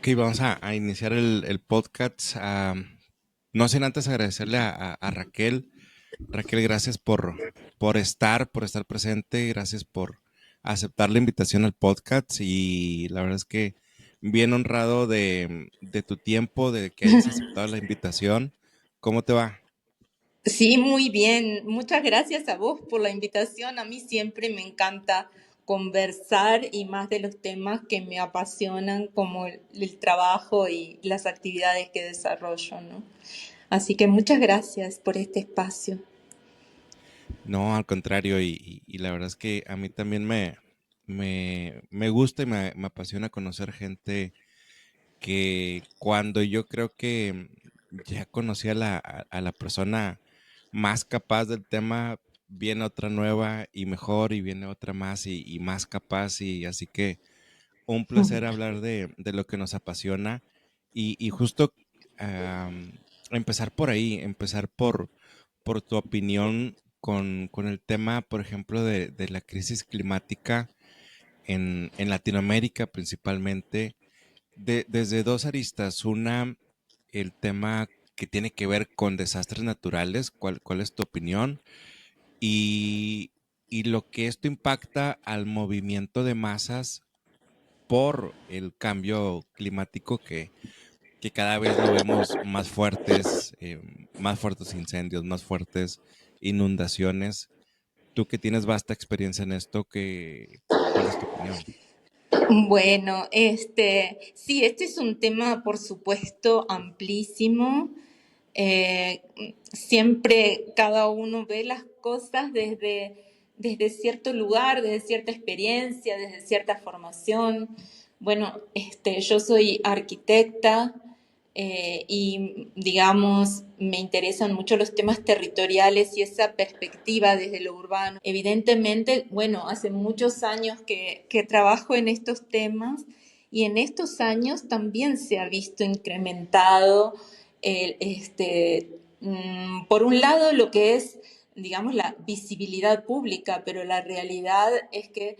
Ok, vamos a iniciar el podcast. No sin antes agradecerle a Raquel. Raquel, gracias por estar presente, gracias por aceptar la invitación al podcast y la verdad es que bien honrado de tu tiempo, de que hayas aceptado la invitación. ¿Cómo te va? Sí, muy bien. Muchas gracias a vos por la invitación. A mí siempre me encanta conversar y más de los temas que me apasionan, como el trabajo y las actividades que desarrollo, ¿no? Así que muchas gracias por este espacio. No, al contrario, y la verdad es que a mí también me gusta y me apasiona conocer gente que cuando yo creo que ya conocí a la persona más capaz del tema, viene otra nueva y mejor y viene otra más y más capaz y así que un placer hablar de lo que nos apasiona y justo empezar por ahí, empezar por tu opinión con el tema, por ejemplo, de la crisis climática en Latinoamérica principalmente desde dos aristas. Una, el tema que tiene que ver con desastres naturales. ¿Cuál es tu opinión? Y, y lo que esto impacta al movimiento de masas por el cambio climático que cada vez lo vemos más fuertes incendios, más fuertes inundaciones. Tú que tienes vasta experiencia en esto, ¿cuál es tu opinión? Bueno, sí, este es un tema, por supuesto, amplísimo. Eh, Siempre cada uno ve las cosas desde cierto lugar, desde cierta experiencia, desde cierta formación. Bueno, yo soy arquitecta y, digamos, me interesan mucho los temas territoriales y esa perspectiva desde lo urbano. Evidentemente, bueno, hace muchos años que trabajo en estos temas y en estos años también se ha visto incrementado por un lado lo que es, digamos, la visibilidad pública, pero la realidad es que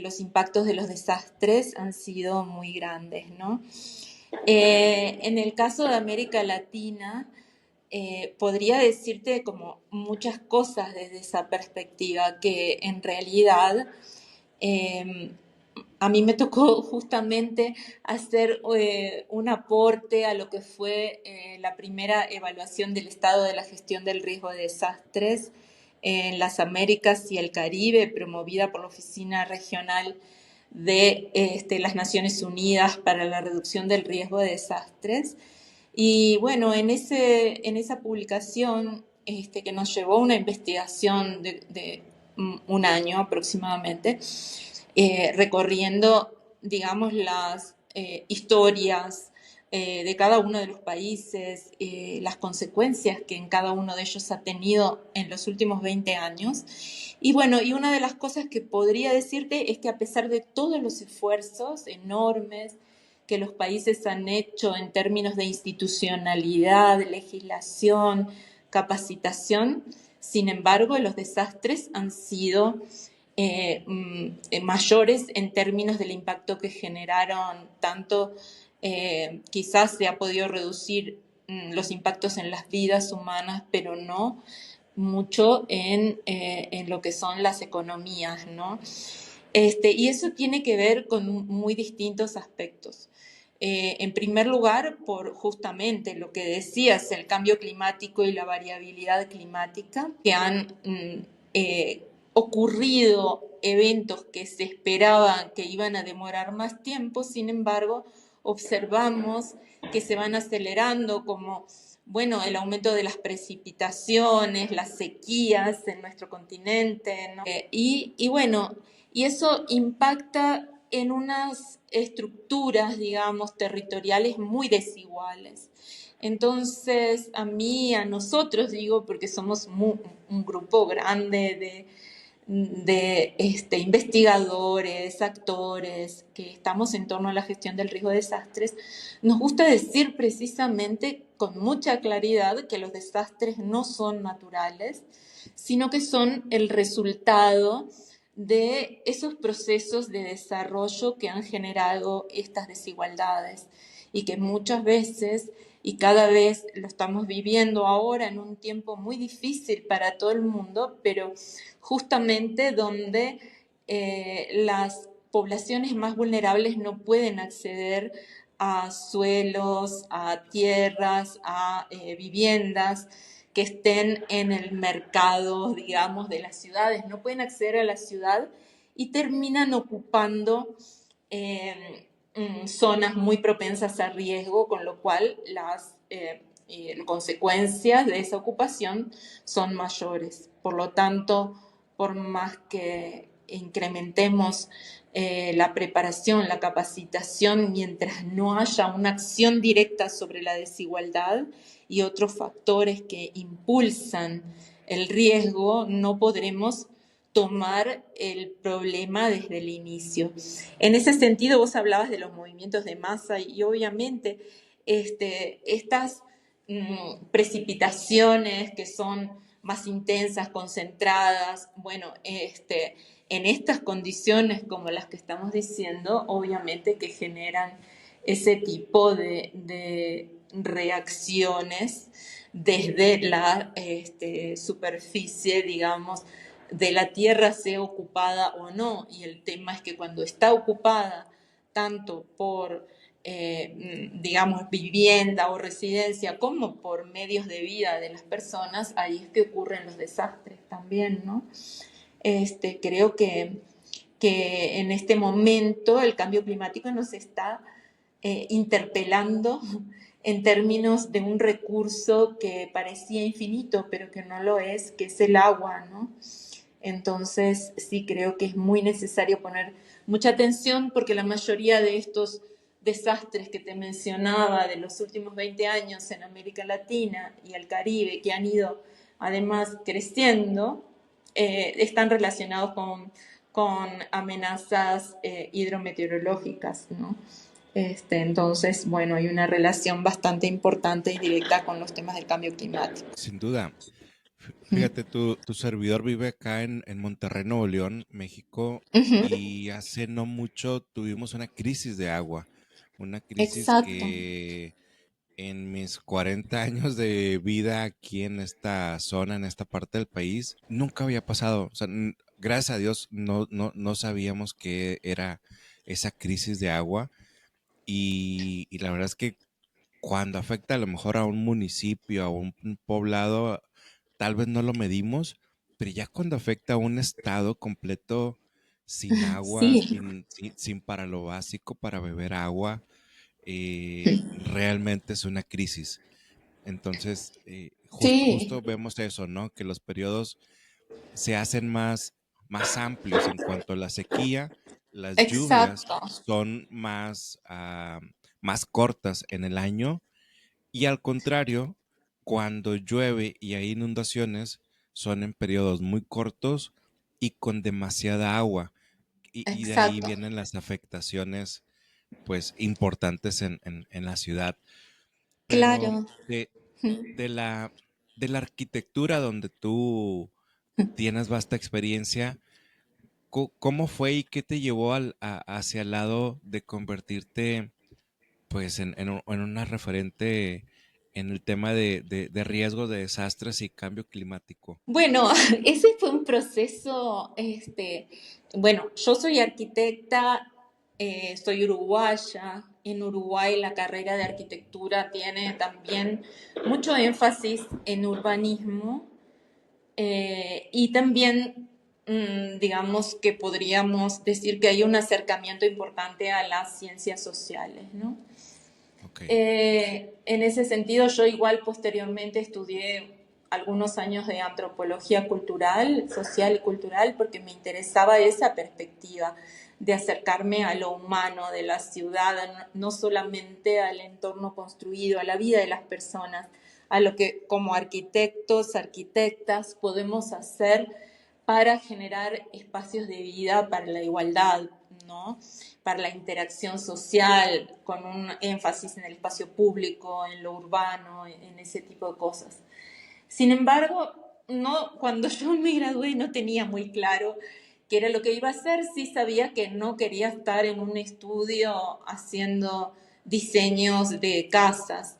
los impactos de los desastres han sido muy grandes, ¿no? En el caso de América Latina, podría decirte como muchas cosas desde esa perspectiva, que en realidad eh, a mí me tocó justamente hacer un aporte a lo que fue la primera evaluación del estado de la gestión del riesgo de desastres en las Américas y el Caribe, promovida por la Oficina Regional de las Naciones Unidas para la Reducción del Riesgo de Desastres. Y bueno, en esa publicación que nos llevó una investigación de un año aproximadamente, recorriendo, digamos, las historias de cada uno de los países, las consecuencias que en cada uno de ellos ha tenido en los últimos 20 años. Y bueno, y una de las cosas que podría decirte es que a pesar de todos los esfuerzos enormes que los países han hecho en términos de institucionalidad, legislación, capacitación, sin embargo, los desastres han sido mayores en términos del impacto que generaron, tanto quizás se ha podido reducir los impactos en las vidas humanas, pero no mucho en lo que son las economías, ¿no? Y eso tiene que ver con muy distintos aspectos. En primer lugar, por justamente lo que decías, el cambio climático y la variabilidad climática, que han ocurrido eventos que se esperaban que iban a demorar más tiempo, sin embargo, observamos que se van acelerando, como bueno, el aumento de las precipitaciones, las sequías en nuestro continente, ¿no? Y bueno, y eso impacta en unas estructuras, digamos, territoriales muy desiguales. Entonces, a nosotros, digo, porque somos un grupo grande de investigadores, actores, que estamos en torno a la gestión del riesgo de desastres, nos gusta decir precisamente con mucha claridad que los desastres no son naturales, sino que son el resultado de esos procesos de desarrollo que han generado estas desigualdades y que muchas veces y cada vez lo estamos viviendo ahora en un tiempo muy difícil para todo el mundo, pero justamente donde las poblaciones más vulnerables no pueden acceder a suelos, a tierras, a viviendas que estén en el mercado, digamos, de las ciudades. No pueden acceder a la ciudad y terminan ocupando zonas muy propensas a riesgo, con lo cual las consecuencias de esa ocupación son mayores. Por lo tanto, por más que incrementemos la preparación, la capacitación, mientras no haya una acción directa sobre la desigualdad y otros factores que impulsan el riesgo, no podremos tomar el problema desde el inicio. En ese sentido, vos hablabas de los movimientos de masa y obviamente estas precipitaciones que son más intensas, concentradas, bueno, en estas condiciones como las que estamos diciendo, obviamente que generan ese tipo de reacciones desde la superficie, digamos, de la tierra, sea ocupada o no. Y el tema es que cuando está ocupada tanto por digamos, vivienda o residencia, como por medios de vida de las personas, ahí es que ocurren los desastres también, ¿no? Creo que en este momento el cambio climático nos está interpelando en términos de un recurso que parecía infinito, pero que no lo es, que es el agua, ¿no? Entonces, sí creo que es muy necesario poner mucha atención porque la mayoría de estos desastres que te mencionaba de los últimos 20 años en América Latina y el Caribe, que han ido además creciendo, están relacionados con amenazas hidrometeorológicas, ¿no? Entonces, bueno, hay una relación bastante importante y directa con los temas del cambio climático. Sin duda. Fíjate, tu servidor vive acá en Monterrey, Nuevo León, México, Ujú. y hace no mucho tuvimos una crisis de agua, una crisis Exacto. que en mis 40 años de vida aquí en esta zona, en esta parte del país, nunca había pasado. O sea, gracias a Dios no sabíamos qué era esa crisis de agua y la verdad es que cuando afecta a lo mejor a un municipio, a un poblado, tal vez no lo medimos, pero ya cuando afecta a un estado completo sin agua, Sí, sin para lo básico, para beber agua, realmente es una crisis. Entonces, sí, justo vemos eso, ¿no? Que los periodos se hacen más amplios en cuanto a la sequía, las lluvias exacto, son más cortas en el año y al contrario, cuando llueve y hay inundaciones, son en periodos muy cortos y con demasiada agua. Y de ahí exacto. vienen las afectaciones, pues, importantes en la ciudad. Pero Claro. de la, de la arquitectura donde tú tienes vasta experiencia, ¿cómo fue y qué te llevó hacia el lado de convertirte pues en una referente en el tema de riesgo de desastres y cambio climático? Bueno, ese fue un proceso, bueno, yo soy arquitecta, soy uruguaya. En Uruguay la carrera de arquitectura tiene también mucho énfasis en urbanismo y también, digamos que podríamos decir que hay un acercamiento importante a las ciencias sociales, ¿no? Ok, En ese sentido, yo igual posteriormente estudié algunos años de antropología cultural, social y cultural, porque me interesaba esa perspectiva de acercarme a lo humano de la ciudad, no solamente al entorno construido, a la vida de las personas, a lo que como arquitectos, arquitectas podemos hacer para generar espacios de vida para la igualdad, ¿no? Para la interacción social, con un énfasis en el espacio público, en lo urbano, en ese tipo de cosas. Sin embargo, no, cuando yo me gradué no tenía muy claro qué era lo que iba a hacer, sí sabía que no quería estar en un estudio haciendo diseños de casas,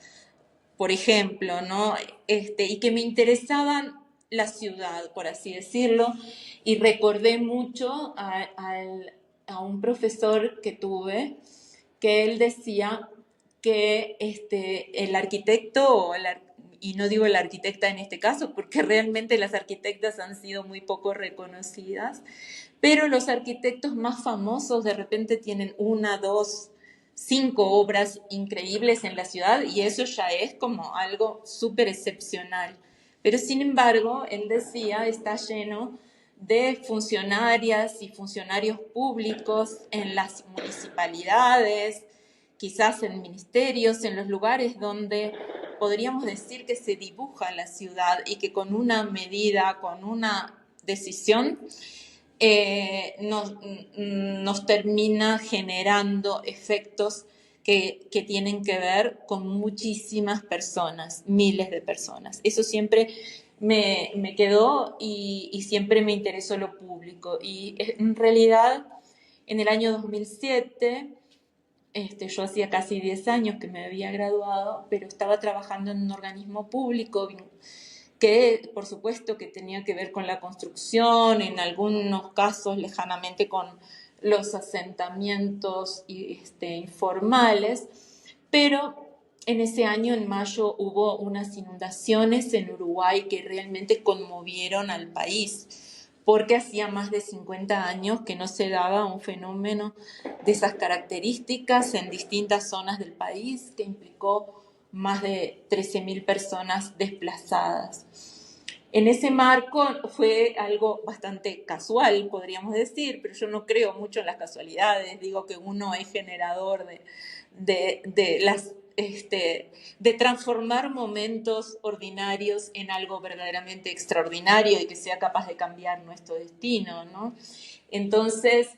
por ejemplo, ¿no? Y que me interesaban la ciudad, por así decirlo, y recordé mucho a un profesor que tuve, que él decía que el arquitecto, y no digo la arquitecta en este caso, porque realmente las arquitectas han sido muy poco reconocidas, pero los arquitectos más famosos de repente tienen una, dos, cinco obras increíbles en la ciudad y eso ya es como algo súper excepcional. Pero sin embargo, él decía, está lleno de funcionarias y funcionarios públicos en las municipalidades, quizás en ministerios, en los lugares donde podríamos decir que se dibuja la ciudad y que con una medida, con una decisión, nos termina generando efectos que tienen que ver con muchísimas personas, miles de personas. Eso siempre me quedó y siempre me interesó lo público. Y en realidad, en el año 2007, yo hacía casi 10 años que me había graduado, pero estaba trabajando en un organismo público que por supuesto que tenía que ver con la construcción, en algunos casos lejanamente con los asentamientos informales, pero en ese año, en mayo, hubo unas inundaciones en Uruguay que realmente conmovieron al país, porque hacía más de 50 años que no se daba un fenómeno de esas características en distintas zonas del país, que implicó más de 13.000 personas desplazadas. En ese marco fue algo bastante casual, podríamos decir, pero yo no creo mucho en las casualidades. Digo que uno es generador de transformar momentos ordinarios en algo verdaderamente extraordinario y que sea capaz de cambiar nuestro destino, ¿no? Entonces,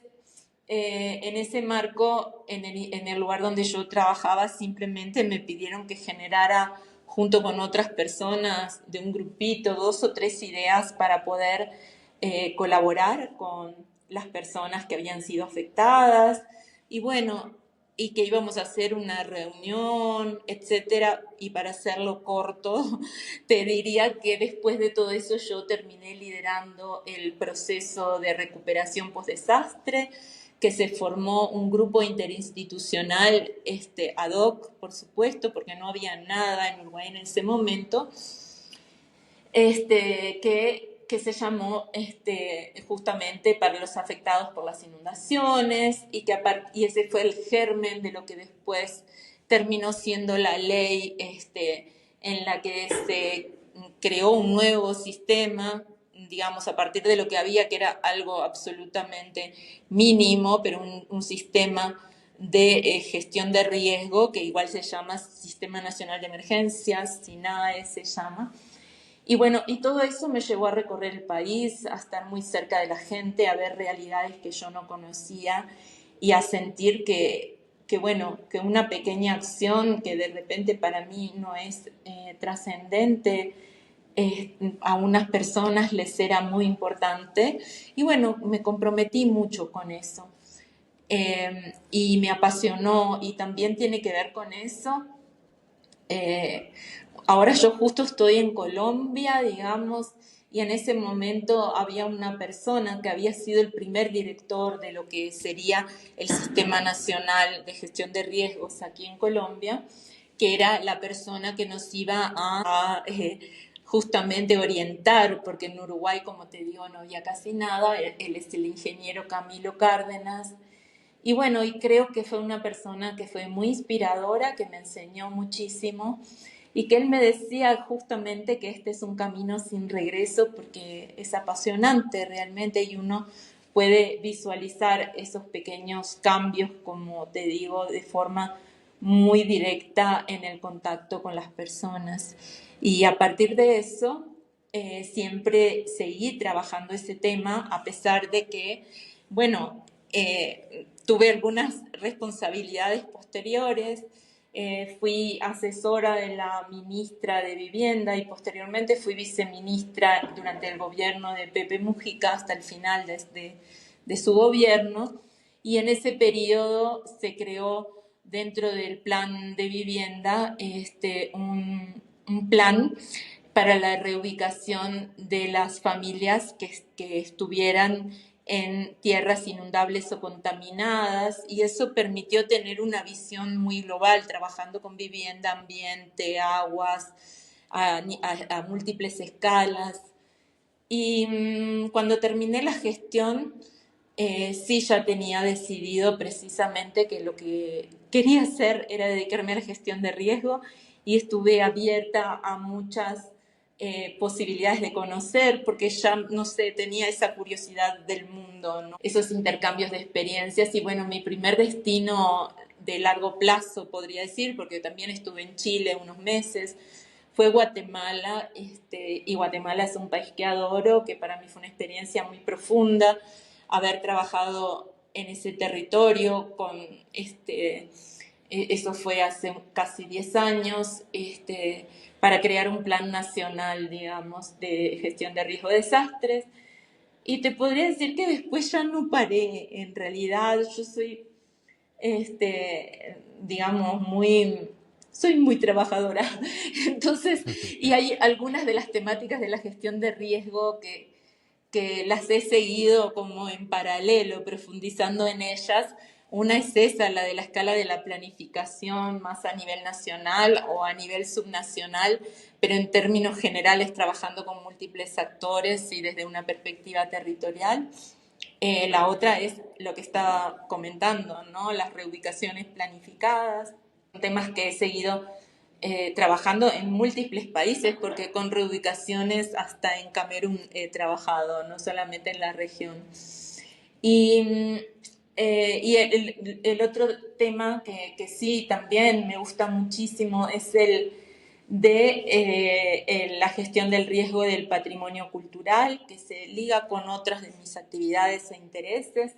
en ese marco, en el lugar donde yo trabajaba, simplemente me pidieron que generara, junto con otras personas de un grupito, dos o tres ideas para poder colaborar con las personas que habían sido afectadas. Y bueno, y que íbamos a hacer una reunión, etcétera. Y para hacerlo corto, te diría que después de todo eso yo terminé liderando el proceso de recuperación post-desastre, que se formó un grupo interinstitucional ad hoc, por supuesto, porque no había nada en Uruguay en ese momento, que se llamó justamente para los afectados por las inundaciones y ese fue el germen de lo que después terminó siendo la ley en la que se creó un nuevo sistema, digamos, a partir de lo que había, que era algo absolutamente mínimo, pero un sistema de gestión de riesgo, que igual se llama Sistema Nacional de Emergencias, SINAE se llama. Y bueno, y todo eso me llevó a recorrer el país, a estar muy cerca de la gente, a ver realidades que yo no conocía y a sentir bueno, que una pequeña acción que de repente para mí no es trascendente, a unas personas les era muy importante. Y bueno, me comprometí mucho con eso. Y me apasionó y también tiene que ver con eso. Ahora yo justo estoy en Colombia, digamos, y en ese momento había una persona que había sido el primer director de lo que sería el Sistema Nacional de Gestión de Riesgos aquí en Colombia, que era la persona que nos iba a justamente orientar, porque en Uruguay, como te digo, no había casi nada. Él es el ingeniero Camilo Cárdenas. Y bueno, y creo que fue una persona que fue muy inspiradora, que me enseñó muchísimo y que él me decía justamente que este es un camino sin regreso porque es apasionante realmente y uno puede visualizar esos pequeños cambios, como te digo, de forma muy directa en el contacto con las personas. Y a partir de eso, siempre seguí trabajando ese tema, a pesar de que, bueno, tuve algunas responsabilidades posteriores. Fui asesora de la ministra de Vivienda y posteriormente fui viceministra durante el gobierno de Pepe Mujica hasta el final de su gobierno, y en ese periodo se creó dentro del plan de vivienda un plan para la reubicación de las familias que estuvieran en tierras inundables o contaminadas, y eso permitió tener una visión muy global, trabajando con vivienda, ambiente, aguas, a múltiples escalas. Y cuando terminé la gestión, sí ya tenía decidido precisamente que lo que quería hacer era dedicarme a la gestión de riesgo, y estuve abierta a muchas posibilidades de conocer, porque ya, no sé, tenía esa curiosidad del mundo, ¿no? Esos intercambios de experiencias. Y bueno, mi primer destino de largo plazo, podría decir, porque también estuve en Chile unos meses, fue Guatemala, y Guatemala es un país que adoro, que para mí fue una experiencia muy profunda haber trabajado en ese territorio eso fue hace casi 10 años, para crear un plan nacional, digamos, de gestión de riesgo de desastres. Y te podría decir que después ya no paré. En realidad, yo soy, digamos, soy muy trabajadora. Entonces, y hay algunas de las temáticas de la gestión de riesgo que las he seguido como en paralelo, profundizando en ellas. Una es esa, la de la escala de la planificación, más a nivel nacional o a nivel subnacional, pero en términos generales trabajando con múltiples actores y desde una perspectiva territorial. La otra es lo que estaba comentando, ¿no? Las reubicaciones planificadas, temas que he seguido trabajando en múltiples países, porque con reubicaciones hasta en Camerún he trabajado, no solamente en la región. Y el otro tema que sí también me gusta muchísimo es el de la gestión del riesgo del patrimonio cultural, que se liga con otras de mis actividades e intereses,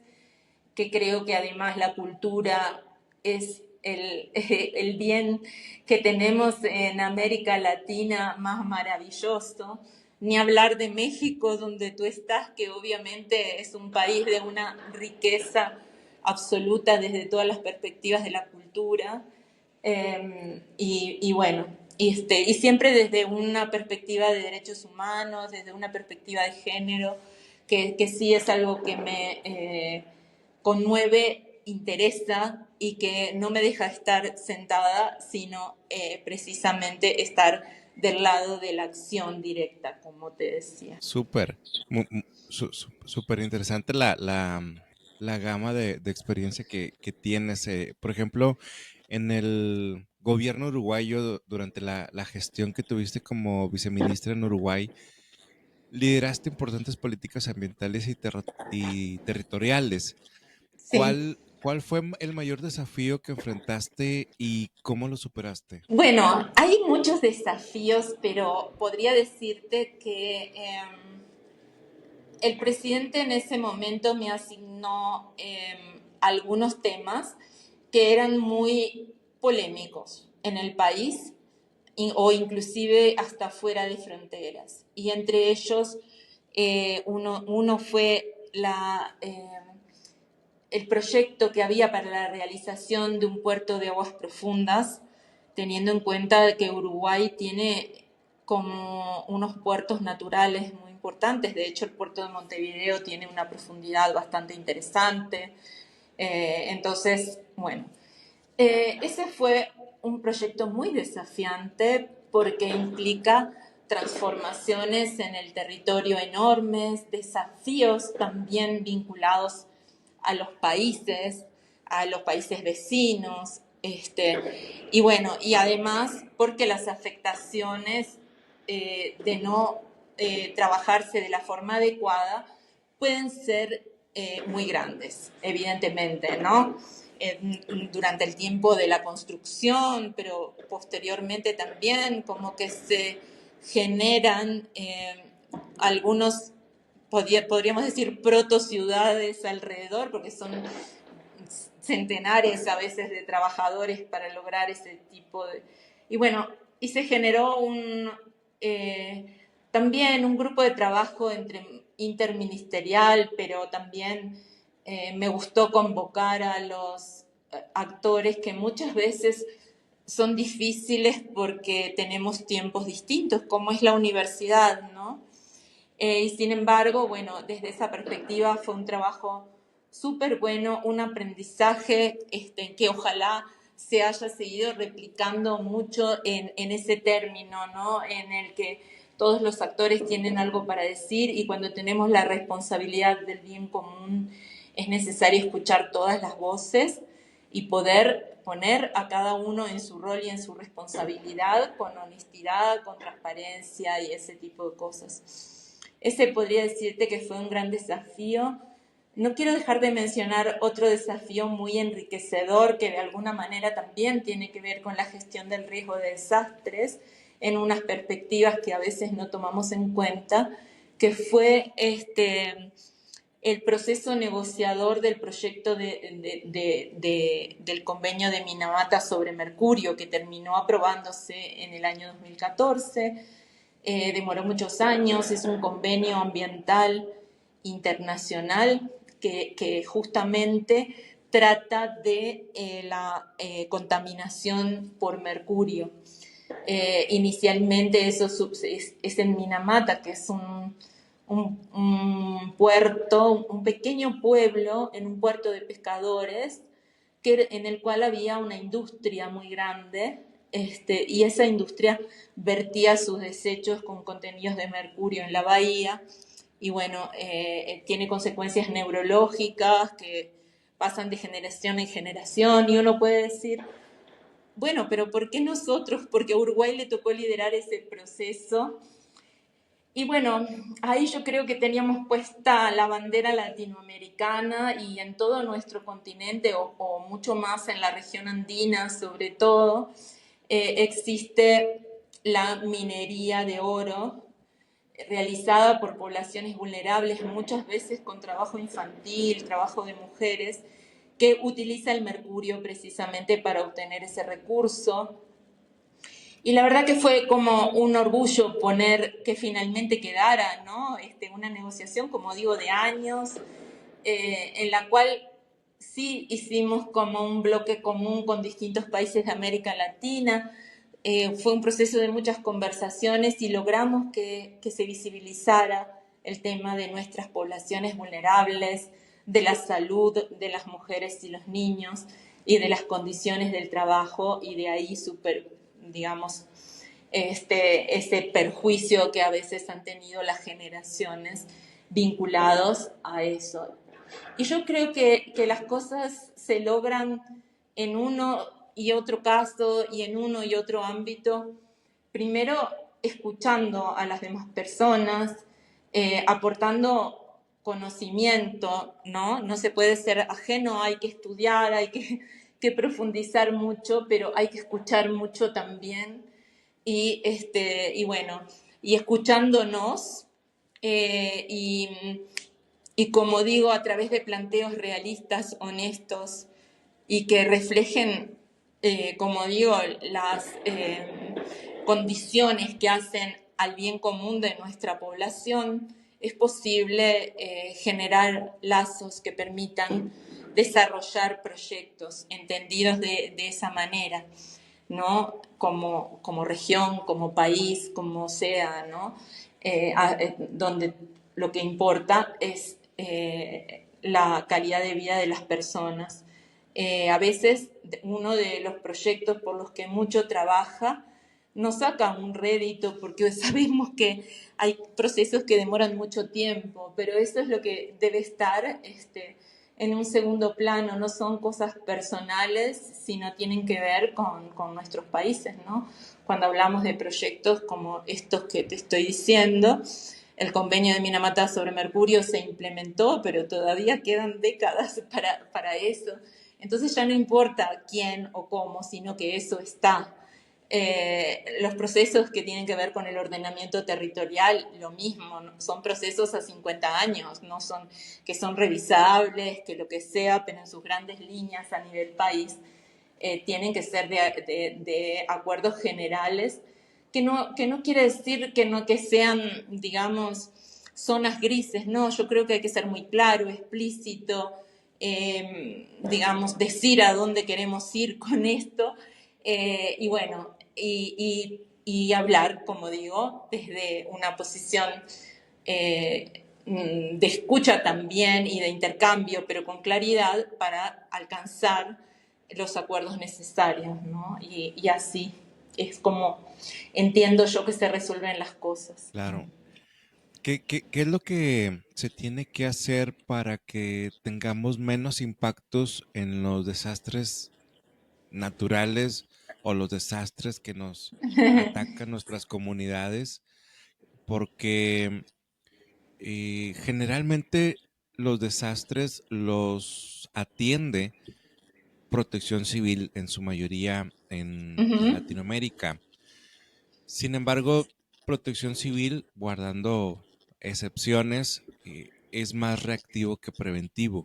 que creo que además la cultura es el bien que tenemos en América Latina más maravilloso. Ni hablar de México, donde tú estás, que obviamente es un país de una riqueza absoluta desde todas las perspectivas de la cultura. Y bueno, y siempre desde una perspectiva de derechos humanos, desde una perspectiva de género, que sí es algo que me conmueve, interesa, y que no me deja estar sentada, sino precisamente estar del lado de la acción directa, como te decía. Súper, súper interesante la gama de experiencia que tienes. Por ejemplo, en el gobierno uruguayo, durante la gestión que tuviste como viceministra en Uruguay, lideraste importantes políticas ambientales y territoriales. Sí. ¿Cuál fue el mayor desafío que enfrentaste y cómo lo superaste? Bueno, hay muchos desafíos, pero podría decirte que el presidente en ese momento me asignó algunos temas que eran muy polémicos en el país, o inclusive hasta fuera de fronteras. Y entre ellos, uno fue el proyecto que había para la realización de un puerto de aguas profundas, teniendo en cuenta que Uruguay tiene como unos puertos naturales muy importantes. De hecho, el puerto de Montevideo tiene una profundidad bastante interesante. Entonces, bueno, ese fue un proyecto muy desafiante, porque implica transformaciones en el territorio enormes, desafíos también vinculados a los países vecinos, y bueno, y además porque las afectaciones de no trabajarse de la forma adecuada pueden ser muy grandes, evidentemente, ¿no? Durante el tiempo de la construcción, pero posteriormente también, como que se generan algunos, podríamos decir, proto-ciudades alrededor, porque son centenares a veces de trabajadores para lograr ese tipo de... Y bueno, y se generó también un grupo de trabajo interministerial, pero también Me gustó convocar a los actores que muchas veces son difíciles porque tenemos tiempos distintos, como es la universidad, ¿no? Y sin embargo, bueno, desde esa perspectiva fue un trabajo súper bueno, un aprendizaje que ojalá se haya seguido replicando mucho en ese término, ¿no? En el que todos los actores tienen algo para decir y cuando tenemos la responsabilidad del bien común es necesario escuchar todas las voces y poder poner a cada uno en su rol y en su responsabilidad con honestidad, con transparencia y ese tipo de cosas. Ese podría decirte que fue un gran desafío. No quiero dejar de mencionar otro desafío muy enriquecedor que de alguna manera también tiene que ver con la gestión del riesgo de desastres en unas perspectivas que a veces no tomamos en cuenta, que fue el proceso negociador del proyecto del convenio de Minamata sobre mercurio, que terminó aprobándose en el año 2014. Demoró muchos años, es un convenio ambiental internacional que justamente trata de contaminación por mercurio. Inicialmente eso es en Minamata, que es un puerto, un pequeño pueblo en un puerto de pescadores en el cual había una industria muy grande y esa industria vertía sus desechos con contenidos de mercurio en la bahía y bueno, tiene consecuencias neurológicas que pasan de generación en generación y uno puede decir, bueno, pero ¿por qué nosotros? Porque a Uruguay le tocó liderar ese proceso. Y bueno, ahí yo creo que teníamos puesta la bandera latinoamericana y en todo nuestro continente, o mucho más en la región andina sobre todo, existe la minería de oro realizada por poblaciones vulnerables, muchas veces con trabajo infantil, trabajo de mujeres, que utiliza el mercurio precisamente para obtener ese recurso. Y la verdad que fue como un orgullo poner que finalmente quedara, ¿no? Una negociación, como digo, de años, en la cual sí hicimos como un bloque común con distintos países de América Latina. Fue un proceso de muchas conversaciones y logramos que se visibilizara el tema de nuestras poblaciones vulnerables, de la salud de las mujeres y los niños y de las condiciones del trabajo y de ahí digamos, ese perjuicio que a veces han tenido las generaciones vinculados a eso. Y yo creo que las cosas se logran en uno y otro caso y en uno y otro ámbito, primero escuchando a las demás personas, aportando conocimiento, ¿no? No se puede ser ajeno, hay que estudiar, hay que profundizar mucho, pero hay que escuchar mucho también. Y bueno, y escuchándonos, eh, y, y como digo, a través de planteos realistas, honestos y que reflejen, como digo, las condiciones que hacen al bien común de nuestra población, es posible generar lazos que permitan desarrollar proyectos entendidos de esa manera, ¿no? Como región, como país, como sea, ¿no? Donde lo que importa es la calidad de vida de las personas. A veces uno de los proyectos por los que mucho trabaja no saca un rédito porque sabemos que hay procesos que demoran mucho tiempo, pero eso es lo que debe estar en un segundo plano, no son cosas personales, sino tienen que ver con nuestros países, ¿no? Cuando hablamos de proyectos como estos que te estoy diciendo, el convenio de Minamata sobre mercurio se implementó, pero todavía quedan décadas para eso. Entonces ya no importa quién o cómo, sino que eso está. Los procesos que tienen que ver con el ordenamiento territorial, lo mismo, ¿no? Son procesos a 50 años, no son que son revisables, que lo que sea, pero en sus grandes líneas a nivel país tienen que ser de acuerdos generales, que no quiere decir que sean, digamos, zonas grises, no, yo creo que hay que ser muy claro, explícito, digamos, decir a dónde queremos ir con esto, y bueno, y hablar, como digo, desde una posición de escucha también y de intercambio, pero con claridad para alcanzar los acuerdos necesarios, ¿no? Y así es como entiendo yo que se resuelven las cosas. Claro. ¿Qué es lo que se tiene que hacer para que tengamos menos impactos en los desastres naturales o los desastres que nos atacan nuestras comunidades? Porque generalmente los desastres los atiende Protección Civil en su mayoría en Ujú. Latinoamérica. Sin embargo, Protección Civil, guardando excepciones, es más reactivo que preventivo.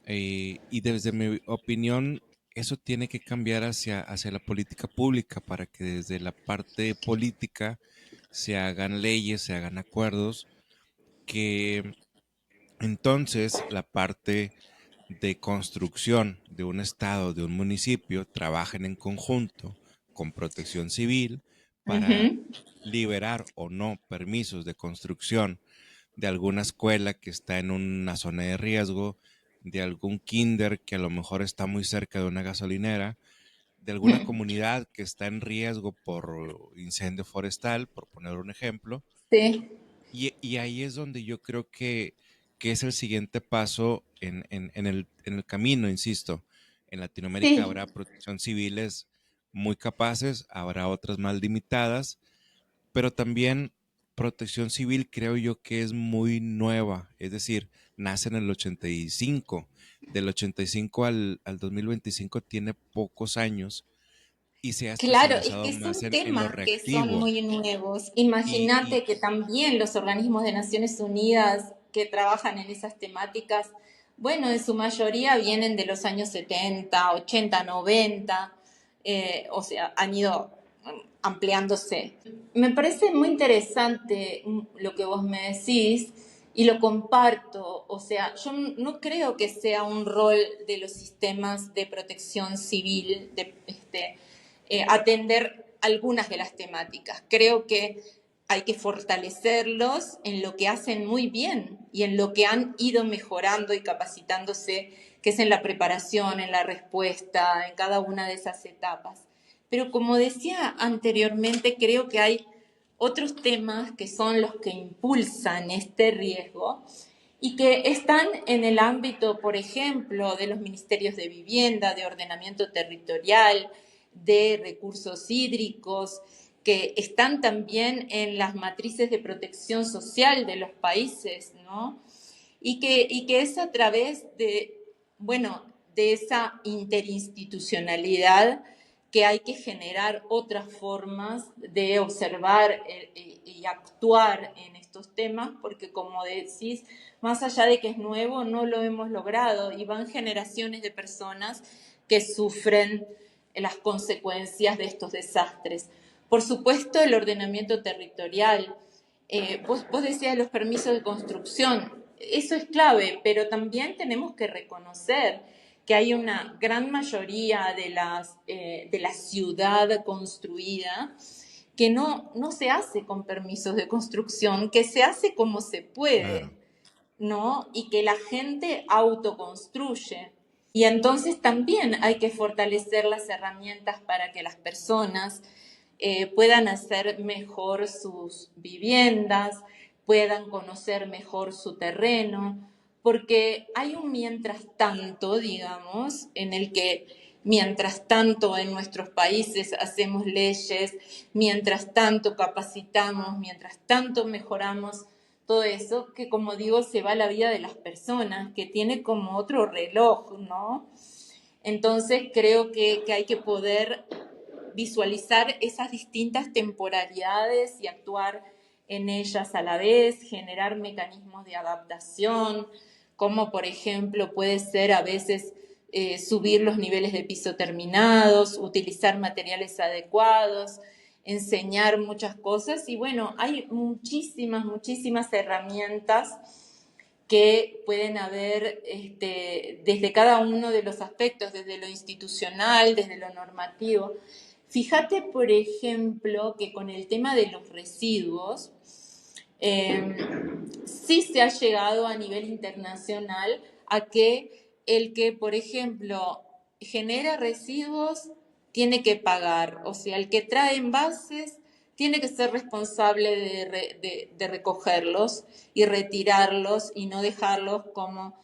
Y desde mi opinión, eso tiene que cambiar hacia la política pública para que desde la parte política se hagan leyes, se hagan acuerdos, que entonces la parte de construcción de un estado, de un municipio, trabajen en conjunto con Protección Civil para Ujú. liberar o no permisos de construcción de alguna escuela que está en una zona de riesgo, de algún kinder que a lo mejor está muy cerca de una gasolinera, de alguna comunidad que está en riesgo por incendio forestal, por poner un ejemplo. Sí, Y ahí es donde yo creo que es el siguiente paso en el camino, insisto. En Latinoamérica sí. habrá protección civiles muy capaces, habrá otras más limitadas, pero también protección civil creo yo que es muy nueva, es decir, nace en el 85, del 85 al 2025 tiene pocos años y se ha Claro, es especializado que más son en lo temas que son reactivo. muy nuevos. Y Imagínate que también los organismos de Naciones Unidas que trabajan en esas temáticas, bueno, en su mayoría vienen de los años 70, 80, 90, o sea, han ido ampliándose. Me parece muy interesante lo que vos me decís y lo comparto. O sea, yo no creo que sea un rol de los sistemas de protección civil, de atender algunas de las temáticas. Creo que hay que fortalecerlos en lo que hacen muy bien y en lo que han ido mejorando y capacitándose, que es en la preparación, en la respuesta, en cada una de esas etapas. Pero como decía anteriormente, creo que hay otros temas que son los que impulsan este riesgo y que están en el ámbito, por ejemplo, de los ministerios de vivienda, de ordenamiento territorial, de recursos hídricos, que están también en las matrices de protección social de los países, ¿no? Y que es a través de, bueno, de esa interinstitucionalidad que hay que generar otras formas de observar y actuar en estos temas, porque como decís, más allá de que es nuevo, no lo hemos logrado y van generaciones de personas que sufren las consecuencias de estos desastres. Por supuesto, el ordenamiento territorial. Vos decías los permisos de construcción, eso es clave, pero también tenemos que reconocer que hay una gran mayoría de la ciudad construida que no se hace con permisos de construcción, que se hace como se puede, claro, ¿no? Y que la gente autoconstruye. Y entonces también hay que fortalecer las herramientas para que las personas puedan hacer mejor sus viviendas, puedan conocer mejor su terreno, porque hay un mientras tanto, digamos, en el que mientras tanto en nuestros países hacemos leyes, mientras tanto capacitamos, mientras tanto mejoramos todo eso, que como digo, se va la vida de las personas, que tiene como otro reloj, ¿no? Entonces creo que hay que poder visualizar esas distintas temporalidades y actuar en ellas a la vez, generar mecanismos de adaptación, como por ejemplo puede ser a veces subir los niveles de piso terminados, utilizar materiales adecuados, enseñar muchas cosas y bueno, hay muchísimas, muchísimas herramientas que pueden haber desde cada uno de los aspectos, desde lo institucional, desde lo normativo. Fíjate, por ejemplo, que con el tema de los residuos, eh, sí se ha llegado a nivel internacional a que el que, por ejemplo, genera residuos tiene que pagar, o sea, el que trae envases tiene que ser responsable de recogerlos y retirarlos y no dejarlos como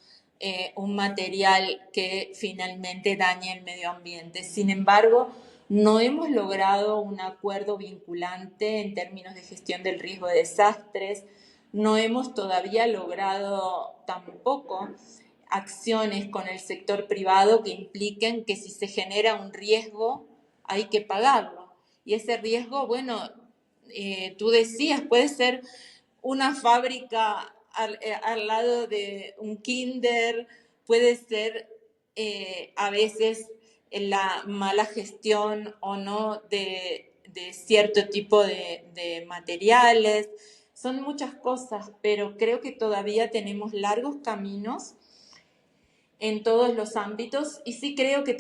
un material que finalmente daña el medio ambiente. Sin embargo, no hemos logrado un acuerdo vinculante en términos de gestión del riesgo de desastres, no hemos todavía logrado tampoco acciones con el sector privado que impliquen que si se genera un riesgo hay que pagarlo. Y ese riesgo, bueno, tú decías, puede ser una fábrica al lado de un kinder, puede ser a veces la mala gestión o no de cierto tipo de materiales. Son muchas cosas, pero creo que todavía tenemos largos caminos en todos los ámbitos y sí creo que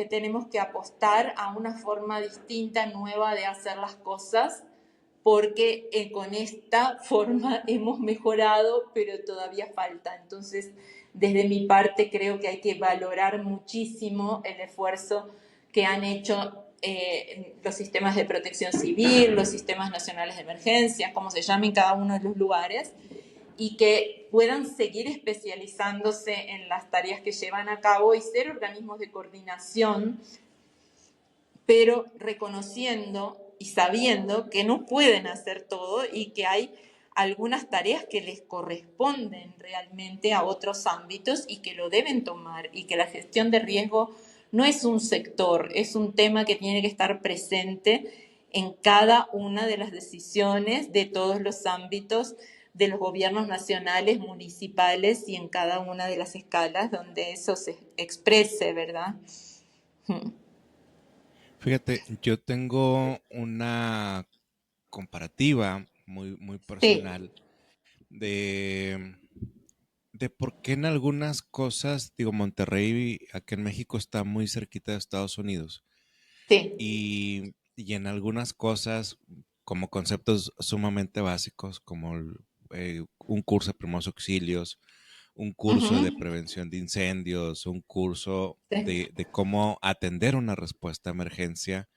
tenemos que apostar a una forma distinta, nueva de hacer las cosas, porque con esta forma hemos mejorado, pero todavía falta. Entonces, desde mi parte, creo que hay que valorar muchísimo el esfuerzo que han hecho los sistemas de protección civil, los sistemas nacionales de emergencia, como se llamen cada uno de los lugares, y que puedan seguir especializándose en las tareas que llevan a cabo y ser organismos de coordinación, pero reconociendo y sabiendo que no pueden hacer todo y que hay algunas tareas que les corresponden realmente a otros ámbitos y que lo deben tomar, y que la gestión de riesgo no es un sector, es un tema que tiene que estar presente en cada una de las decisiones de todos los ámbitos de los gobiernos nacionales, municipales y en cada una de las escalas donde eso se exprese, ¿verdad? Fíjate, yo tengo una comparativa muy Sí, personal de, de por qué en algunas cosas, digo, Monterrey aquí en México está muy cerquita de Estados Unidos sí. y en algunas cosas como conceptos sumamente básicos como un curso de primeros auxilios, un curso de Ujú, prevención de incendios, un curso sí. de cómo atender una respuesta a emergencia,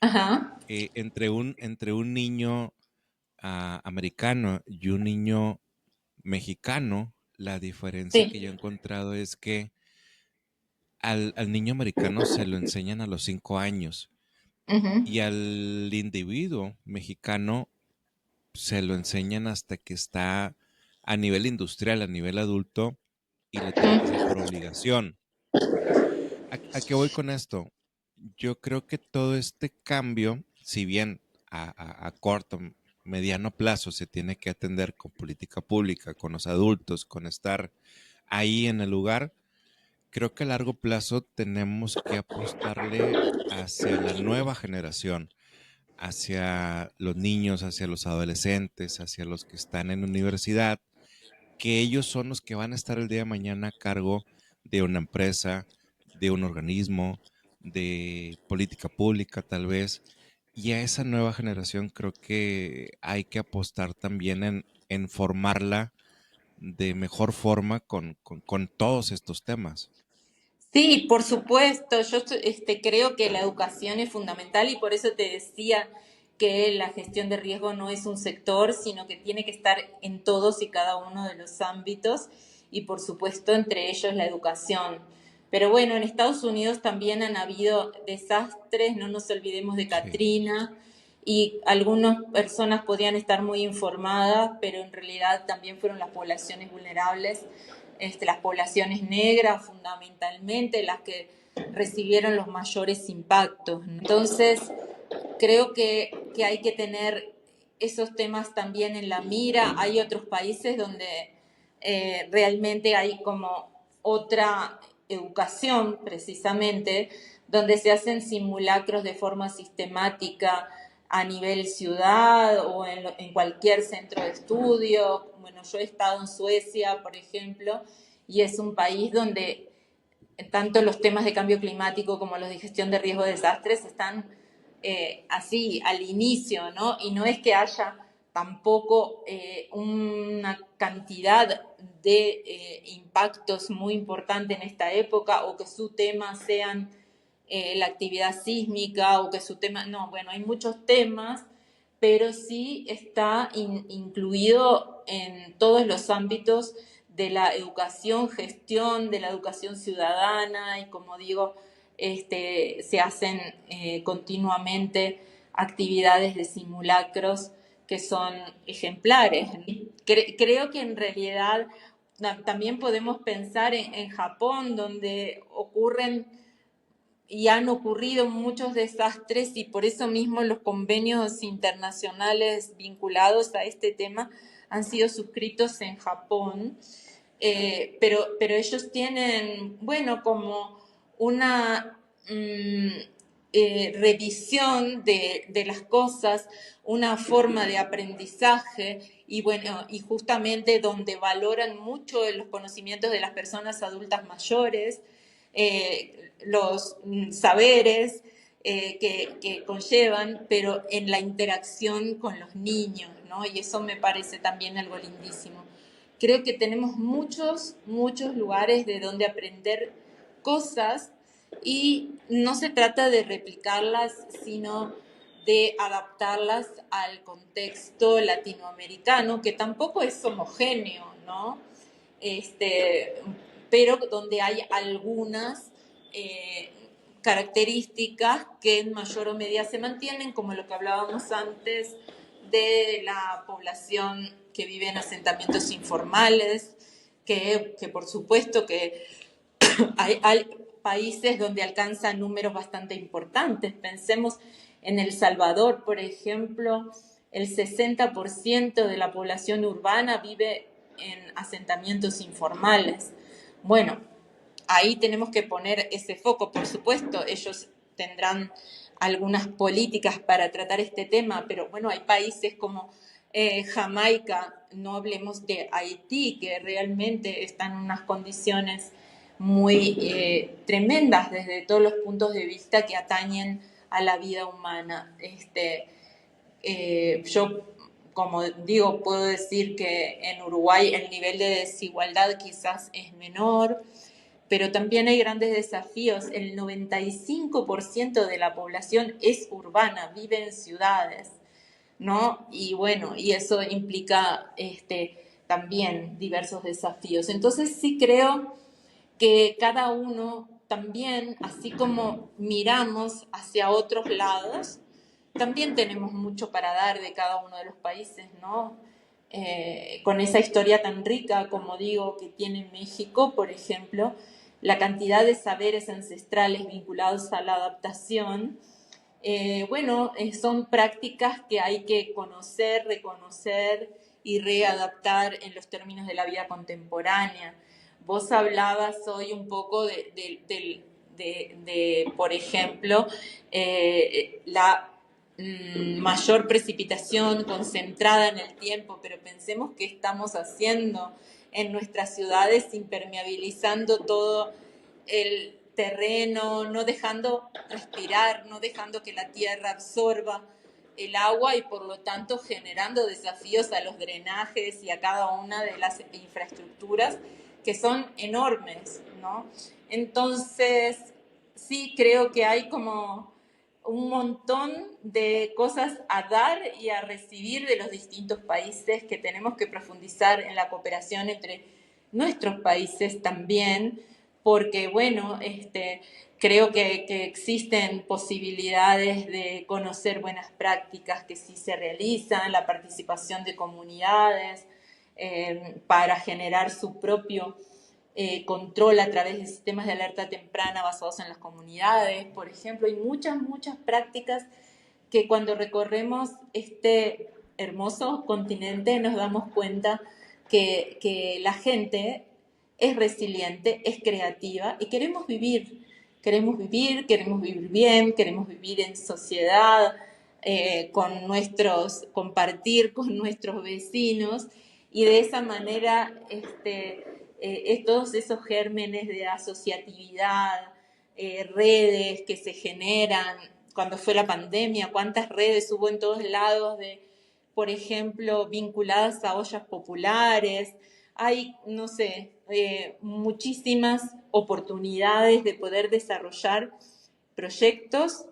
Ajá, entre un niño americano y un niño mexicano, la diferencia que yo he sí. encontrado es que al niño americano se lo enseñan a los 5 años Ujú, y al individuo mexicano se lo enseñan hasta que está a nivel industrial, a nivel adulto, y lo tiene que hacer por obligación. ¿A qué voy con esto? Yo creo que todo este cambio, si bien a corto, mediano plazo se tiene que atender con política pública, con los adultos, con estar ahí en el lugar, creo que a largo plazo tenemos que apostarle hacia la nueva generación, hacia los niños, hacia los adolescentes, hacia los que están en universidad, que ellos son los que van a estar el día de mañana a cargo de una empresa, de un organismo, de política pública tal vez. Y a esa nueva generación creo que hay que apostar también en formarla de mejor forma con todos estos temas. sí, por supuesto. Yo creo que la educación es fundamental y por eso te decía que la gestión de riesgo no es un sector, sino que tiene que estar en todos y cada uno de los ámbitos y por supuesto entre ellos la educación. Pero bueno, en Estados Unidos también han habido desastres, no nos olvidemos de Sí, Katrina, y algunas personas podían estar muy informadas, pero en realidad también fueron las poblaciones vulnerables, las poblaciones negras fundamentalmente, las que recibieron los mayores impactos, ¿no? Entonces, creo que hay que tener esos temas también en la mira. Hay otros países donde realmente hay como otra educación, precisamente, donde se hacen simulacros de forma sistemática a nivel ciudad o en cualquier centro de estudio. Bueno, yo he estado en Suecia, por ejemplo, y es un país donde tanto los temas de cambio climático como los de gestión de riesgo de desastres están así al inicio, ¿no? Y no es que haya tampoco una cantidad de impactos muy importantes en esta época o que su tema sean la actividad sísmica o que su tema, no, bueno, hay muchos temas, pero sí está incluido en todos los ámbitos de la educación, gestión, de la educación ciudadana y como digo, se hacen continuamente actividades de simulacros que son ejemplares. Creo que en realidad también podemos pensar en Japón, donde ocurren y han ocurrido muchos desastres y por eso mismo los convenios internacionales vinculados a este tema han sido suscritos en Japón, pero ellos tienen, bueno, como una revisión de las cosas, una forma de aprendizaje y bueno, y justamente donde valoran mucho los conocimientos de las personas adultas mayores, los saberes que conllevan, pero en la interacción con los niños, ¿no? Y eso me parece también algo lindísimo. Creo que tenemos muchos, muchos lugares de donde aprender cosas y no se trata de replicarlas, sino de adaptarlas al contexto latinoamericano, que tampoco es homogéneo, ¿no? Pero donde hay algunas características que en mayor o medida se mantienen, como lo que hablábamos antes de la población que vive en asentamientos informales, que por supuesto que hay países donde alcanzan números bastante importantes. Pensemos en El Salvador, por ejemplo, el 60% de la población urbana vive en asentamientos informales. Bueno, ahí tenemos que poner ese foco, por supuesto, ellos tendrán algunas políticas para tratar este tema, pero bueno, hay países como Jamaica, no hablemos de Haití, que realmente están en unas condiciones muy tremendas desde todos los puntos de vista que atañen a la vida humana. Yo, como digo, puedo decir que en Uruguay el nivel de desigualdad quizás es menor, pero también hay grandes desafíos. El 95% de la población es urbana, vive en ciudades, ¿no? Y bueno, y eso implica también diversos desafíos. Entonces sí creo que cada uno también, así como miramos hacia otros lados, también tenemos mucho para dar de cada uno de los países, ¿no? Con esa historia tan rica, como digo, que tiene México, por ejemplo, la cantidad de saberes ancestrales vinculados a la adaptación, bueno, son prácticas que hay que conocer, reconocer y readaptar en los términos de la vida contemporánea. Vos hablabas hoy un poco por ejemplo, la mayor precipitación concentrada en el tiempo, pero pensemos qué estamos haciendo en nuestras ciudades, impermeabilizando todo el terreno, no dejando respirar, no dejando que la tierra absorba el agua y por lo tanto generando desafíos a los drenajes y a cada una de las infraestructuras que son enormes, ¿no? Entonces, sí creo que hay como un montón de cosas a dar y a recibir de los distintos países, que tenemos que profundizar en la cooperación entre nuestros países también, porque bueno, creo que existen posibilidades de conocer buenas prácticas que sí se realizan, la participación de comunidades para generar su propio control a través de sistemas de alerta temprana basados en las comunidades, por ejemplo. Hay muchas, muchas prácticas que cuando recorremos este hermoso continente nos damos cuenta que la gente es resiliente, es creativa y queremos vivir bien, queremos vivir en sociedad, compartir con nuestros vecinos y de esa manera todos esos gérmenes de asociatividad, redes que se generan. Cuando fue la pandemia, cuántas redes hubo en todos lados por ejemplo, vinculadas a ollas populares. Hay, no sé, muchísimas oportunidades de poder desarrollar proyectos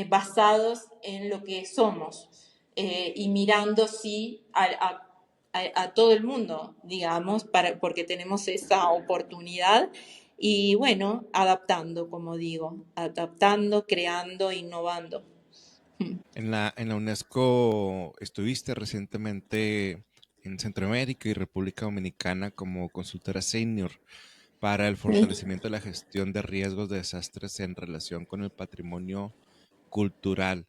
basados en lo que somos y mirando, sí, a todo el mundo, digamos, porque tenemos esa oportunidad y bueno, adaptando, como digo, adaptando, creando, innovando. En la UNESCO estuviste recientemente en Centroamérica y República Dominicana como consultora senior para el fortalecimiento de la gestión de riesgos de desastres en relación con el patrimonio cultural.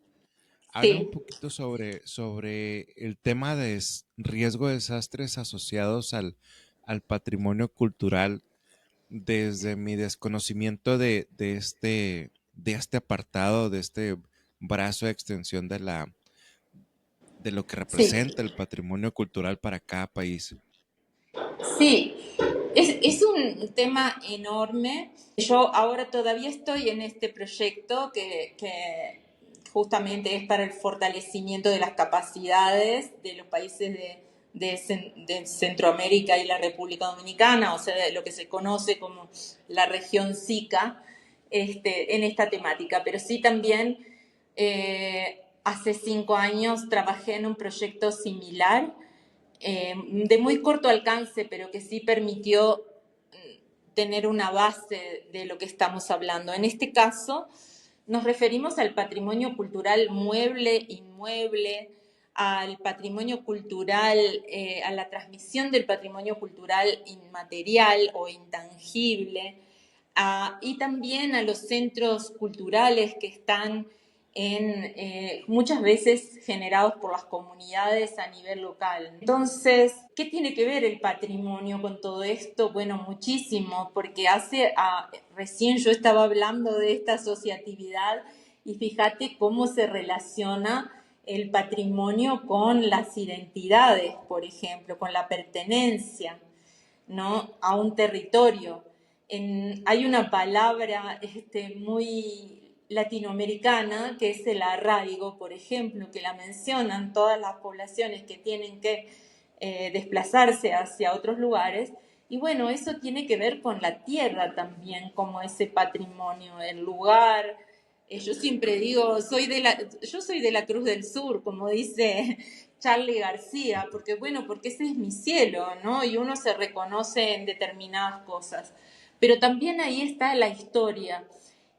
Háblame un Sí, poquito sobre el tema de riesgo de desastres asociados al patrimonio cultural desde mi desconocimiento de este apartado, de este brazo de extensión de lo que sí. representa el patrimonio cultural para cada país. Sí, es un tema enorme. Yo ahora todavía estoy en este proyecto que justamente es para el fortalecimiento de las capacidades de los países de Centroamérica y la República Dominicana, o sea, de lo que se conoce como la región SICA, en esta temática. Pero sí también hace 5 años trabajé en un proyecto similar de muy corto alcance, pero que sí permitió tener una base de lo que estamos hablando. En este caso, nos referimos al patrimonio cultural mueble, inmueble, al patrimonio cultural, a la transmisión del patrimonio cultural inmaterial o intangible, y también a los centros culturales que están muchas veces generados por las comunidades a nivel local. Entonces, ¿qué tiene que ver el patrimonio con todo esto? Bueno, muchísimo, porque recién yo estaba hablando de esta asociatividad y fíjate cómo se relaciona el patrimonio con las identidades, por ejemplo, con la pertenencia, ¿no?, a un territorio. Hay una palabra muy latinoamericana que es el arraigo, por ejemplo, que la mencionan todas las poblaciones que tienen que desplazarse hacia otros lugares. Y bueno, eso tiene que ver con la tierra también, como ese patrimonio, el lugar. Yo siempre digo, yo soy de la Cruz del Sur, como dice Charly García, porque bueno, porque ese es mi cielo, ¿no? Y uno se reconoce en determinadas cosas. Pero también ahí está la historia.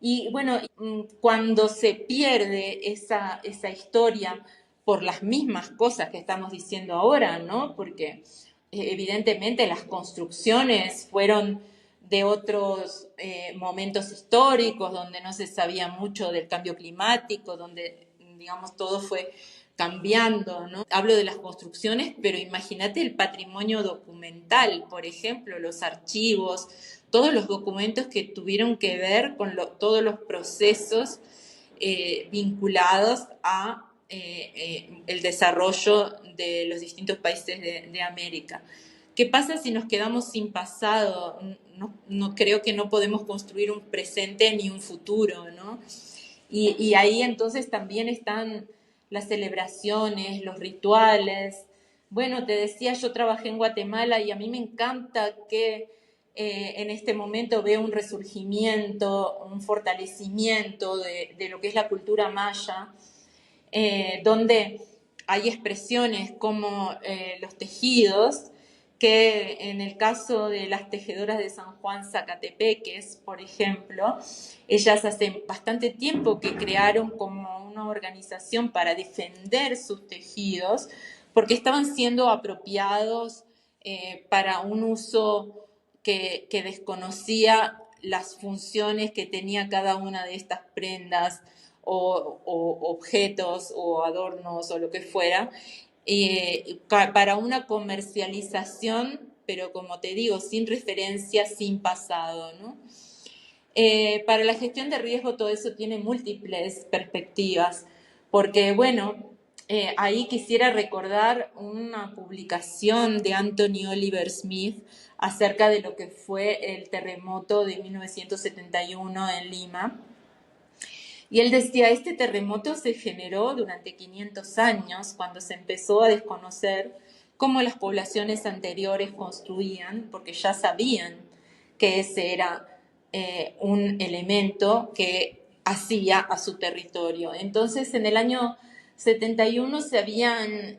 Y bueno, cuando se pierde esa historia por las mismas cosas que estamos diciendo ahora, ¿no? Porque evidentemente las construcciones fueron de otros momentos históricos donde no se sabía mucho del cambio climático, donde, digamos, todo fue cambiando, ¿no? Hablo de las construcciones, pero imagínate el patrimonio documental, por ejemplo, los archivos, todos los documentos que tuvieron que ver con todos los procesos vinculados a el desarrollo de los distintos países de América. ¿Qué pasa si nos quedamos sin pasado? No creo que no podemos construir un presente ni un futuro, ¿no? Y ahí entonces también están las celebraciones, los rituales. Bueno, te decía, yo trabajé en Guatemala y a mí me encanta que en este momento veo un resurgimiento, un fortalecimiento de lo que es la cultura maya, donde hay expresiones como los tejidos, que en el caso de las tejedoras de San Juan Zacatepeques, por ejemplo, ellas hace bastante tiempo que crearon como una organización para defender sus tejidos, porque estaban siendo apropiados para un uso que desconocía las funciones que tenía cada una de estas prendas o objetos o adornos o lo que fuera, para una comercialización, pero como te digo, sin referencia, sin pasado, ¿no? Para la gestión de riesgo todo eso tiene múltiples perspectivas. porque bueno, ahí quisiera recordar una publicación de Anthony Oliver Smith acerca de lo que fue el terremoto de 1971 en Lima. Y él decía, este terremoto se generó durante 500 años, cuando se empezó a desconocer cómo las poblaciones anteriores construían, porque ya sabían que ese era un elemento que hacía a su territorio. Entonces, en el año 71 se habían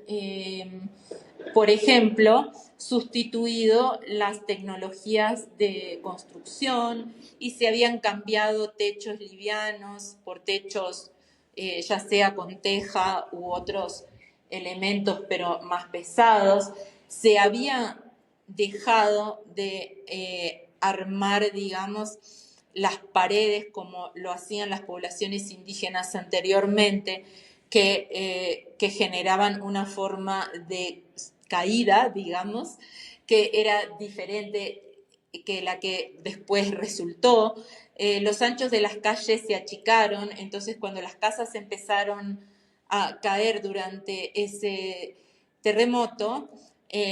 por ejemplo, sustituido las tecnologías de construcción y se habían cambiado techos livianos por techos ya sea con teja u otros elementos pero más pesados. Se había dejado de armar, digamos, las paredes como lo hacían las poblaciones indígenas anteriormente, que generaban una forma de caída, digamos, que era diferente que la que después resultó. Los anchos de las calles se achicaron, entonces cuando las casas empezaron a caer durante ese terremoto,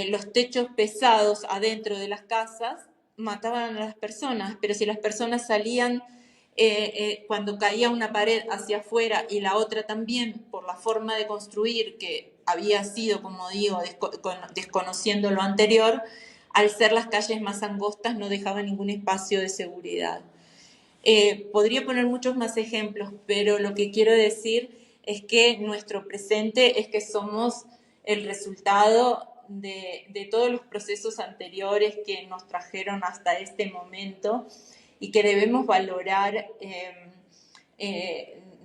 los techos pesados adentro de las casas mataban a las personas, pero si las personas salían cuando caía una pared hacia afuera y la otra también, por la forma de construir que había sido, como digo, desconociendo lo anterior, al ser las calles más angostas no dejaba ningún espacio de seguridad. Podría poner muchos más ejemplos, pero lo que quiero decir es que nuestro presente es que somos el resultado de todos los procesos anteriores que nos trajeron hasta este momento y que debemos valorar,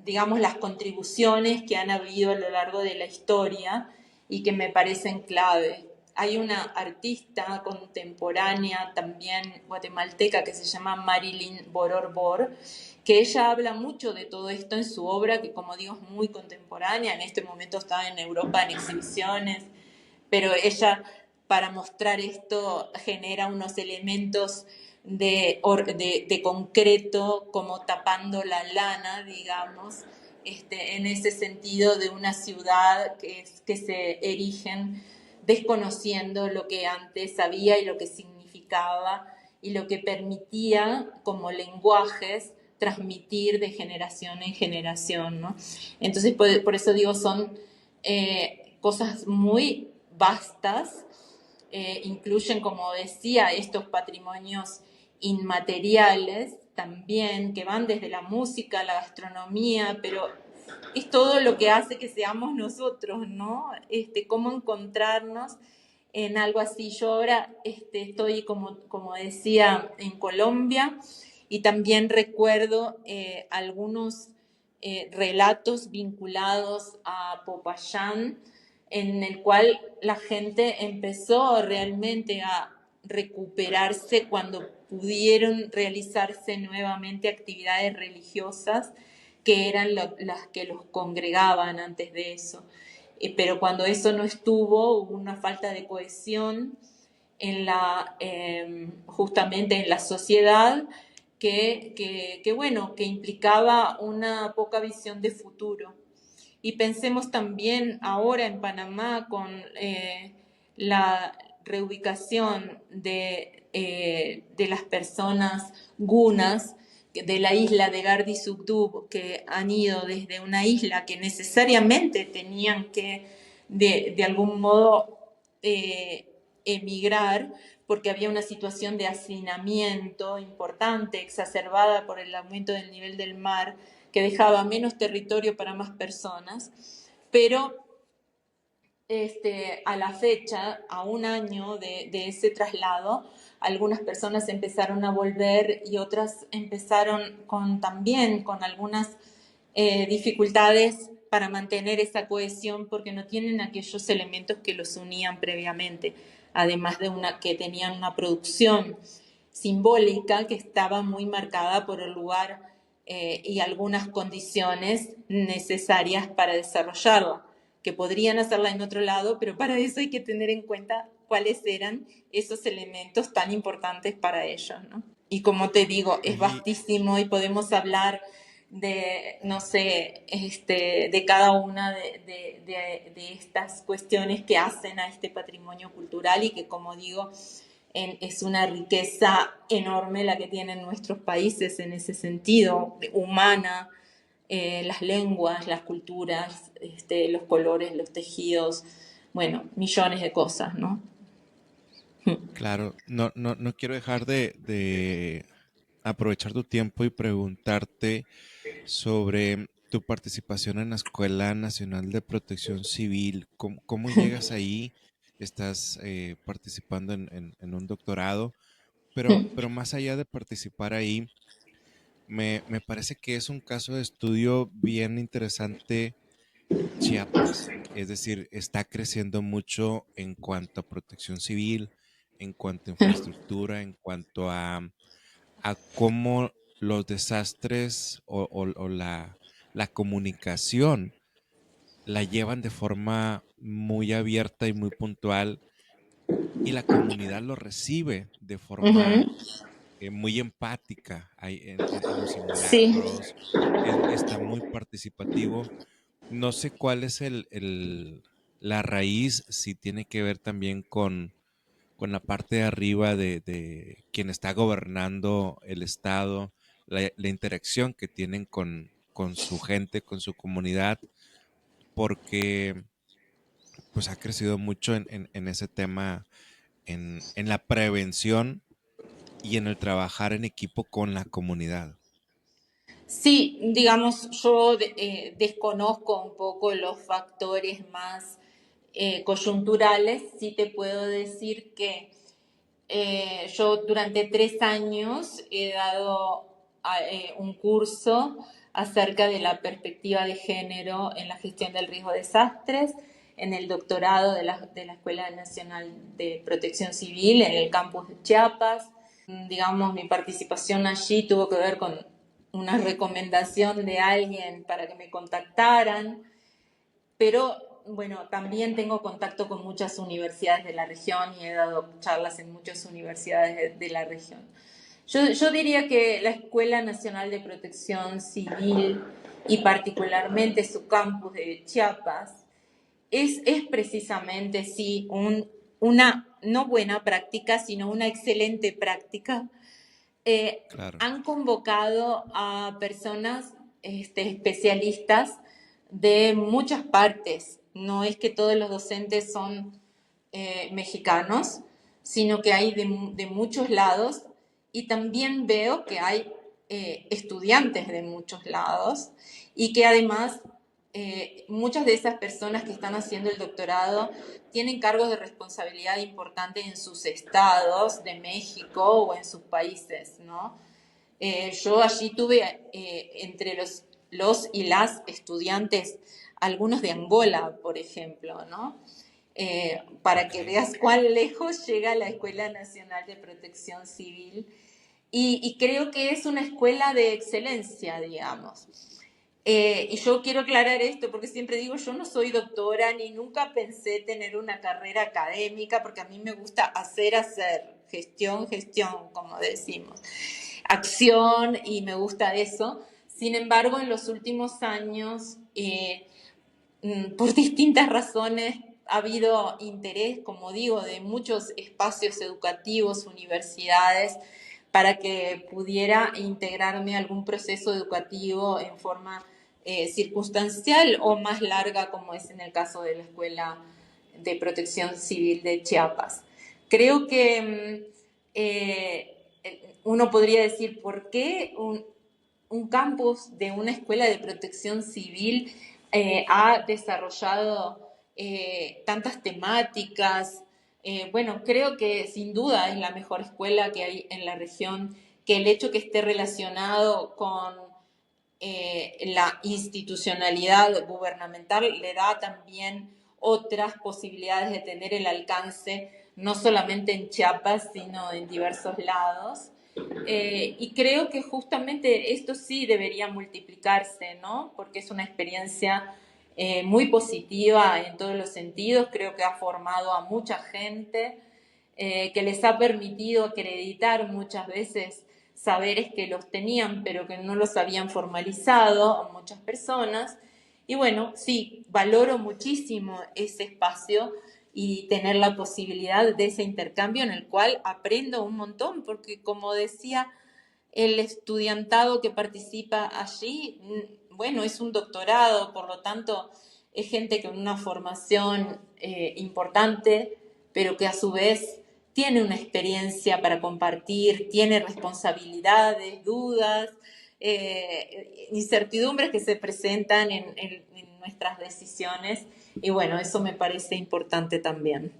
digamos, las contribuciones que han habido a lo largo de la historia y que me parecen clave. Hay una artista contemporánea también guatemalteca que se llama Marilyn Bororbor, que ella habla mucho de todo esto en su obra, que como digo es muy contemporánea, en este momento está en Europa en exhibiciones, pero ella para mostrar esto genera unos elementos de concreto como tapando la lana, digamos, en ese sentido de una ciudad que se erigen desconociendo lo que antes había y lo que significaba y lo que permitía como lenguajes transmitir de generación en generación, ¿no? Entonces, por eso digo, son cosas muy vastas, incluyen, como decía, estos patrimonios inmateriales también, que van desde la música, la gastronomía, pero es todo lo que hace que seamos nosotros, ¿no? Cómo encontrarnos en algo así. Yo ahora estoy, como decía, en Colombia y también recuerdo algunos relatos vinculados a Popayán, en el cual la gente empezó realmente a recuperarse cuando pudieron realizarse nuevamente actividades religiosas que eran las que los congregaban antes de eso. Pero cuando eso no estuvo, hubo una falta de cohesión justamente en la sociedad que implicaba una poca visión de futuro. Y pensemos también ahora en Panamá con la reubicación de las personas gunas de la isla de Gardisugdub, que han ido desde una isla que necesariamente tenían que de algún modo emigrar porque había una situación de hacinamiento importante, exacerbada por el aumento del nivel del mar, que dejaba menos territorio para más personas, pero a la fecha, a un año de ese traslado, algunas personas empezaron a volver y otras empezaron también con algunas dificultades para mantener esa cohesión porque no tienen aquellos elementos que los unían previamente, además de que tenían una producción simbólica que estaba muy marcada por el lugar y algunas condiciones necesarias para desarrollarla, que podrían hacerla en otro lado, pero para eso hay que tener en cuenta cuáles eran esos elementos tan importantes para ellos, ¿no? Y como te digo, es Oye, vastísimo y podemos hablar no sé, de cada una de estas cuestiones que hacen a este patrimonio cultural y que, como digo, es una riqueza enorme la que tienen nuestros países en ese sentido, humana, las lenguas, las culturas, los colores, los tejidos, bueno, millones de cosas, ¿no? Claro, no quiero dejar de aprovechar tu tiempo y preguntarte sobre tu participación en la Escuela Nacional de Protección Civil. ¿Cómo llegas ahí? Estás participando en un doctorado, pero más allá de participar ahí, me parece que es un caso de estudio bien interesante Chiapas. Es decir, está creciendo mucho en cuanto a protección civil, en cuanto a infraestructura, en cuanto a cómo los desastres o la comunicación la llevan de forma muy abierta y muy puntual y la comunidad lo recibe de forma Ujú. muy empática en los Sí. simulacros, está muy participativo. No sé cuál es la raíz, si tiene que ver también con la parte de arriba de quien está gobernando el estado, la interacción que tienen con su gente, con su comunidad, porque pues ha crecido mucho en ese tema, en la prevención y en el trabajar en equipo con la comunidad. Sí, digamos, yo desconozco un poco los factores más coyunturales. Sí te puedo decir que yo durante 3 años he dado un curso acerca de la perspectiva de género en la gestión del riesgo de desastres en el doctorado de la Escuela Nacional de Protección Civil en el campus de Chiapas. Digamos, mi participación allí tuvo que ver con una recomendación de alguien para que me contactaran, pero bueno, también tengo contacto con muchas universidades de la región y he dado charlas en muchas universidades de la región. Yo diría que la Escuela Nacional de Protección Civil y particularmente su campus de Chiapas es precisamente, sí, una no buena práctica, sino una excelente práctica. Claro, Han convocado a personas especialistas de muchas partes. No es que todos los docentes son mexicanos, sino que hay de muchos lados y también veo que hay estudiantes de muchos lados y que además muchas de esas personas que están haciendo el doctorado tienen cargos de responsabilidad importantes en sus estados de México o en sus países, ¿no? Yo allí tuve entre los y las estudiantes algunos de Angola, por ejemplo, ¿no? Para ok, que veas cuán lejos llega la Escuela Nacional de Protección Civil. Y creo que es una escuela de excelencia, digamos. Y yo quiero aclarar esto porque siempre digo, yo no soy doctora ni nunca pensé tener una carrera académica porque a mí me gusta hacer, gestión, como decimos, acción y me gusta eso. Sin embargo, en los últimos años, por distintas razones, ha habido interés, como digo, de muchos espacios educativos, universidades, para que pudiera integrarme a algún proceso educativo en forma circunstancial o más larga, como es en el caso de la Escuela de Protección Civil de Chiapas. Creo que uno podría decir, ¿por qué un campus de una escuela de protección civil ha desarrollado tantas temáticas? Bueno, creo que sin duda es la mejor escuela que hay en la región, que el hecho que esté relacionado con la institucionalidad gubernamental le da también otras posibilidades de tener el alcance, no solamente en Chiapas, sino en diversos lados. Y creo que justamente esto sí debería multiplicarse, ¿no? Porque es una experiencia muy positiva en todos los sentidos. Creo que ha formado a mucha gente, que les ha permitido acreditar muchas veces saberes que los tenían, pero que no los habían formalizado a muchas personas. Y bueno, sí, valoro muchísimo ese espacio y tener la posibilidad de ese intercambio en el cual aprendo un montón, porque como decía, el estudiantado que participa allí, bueno, es un doctorado, por lo tanto, es gente con una formación importante, pero que a su vez tiene una experiencia para compartir, tiene responsabilidades, dudas, incertidumbres que se presentan en nuestras decisiones. Y bueno, eso me parece importante también.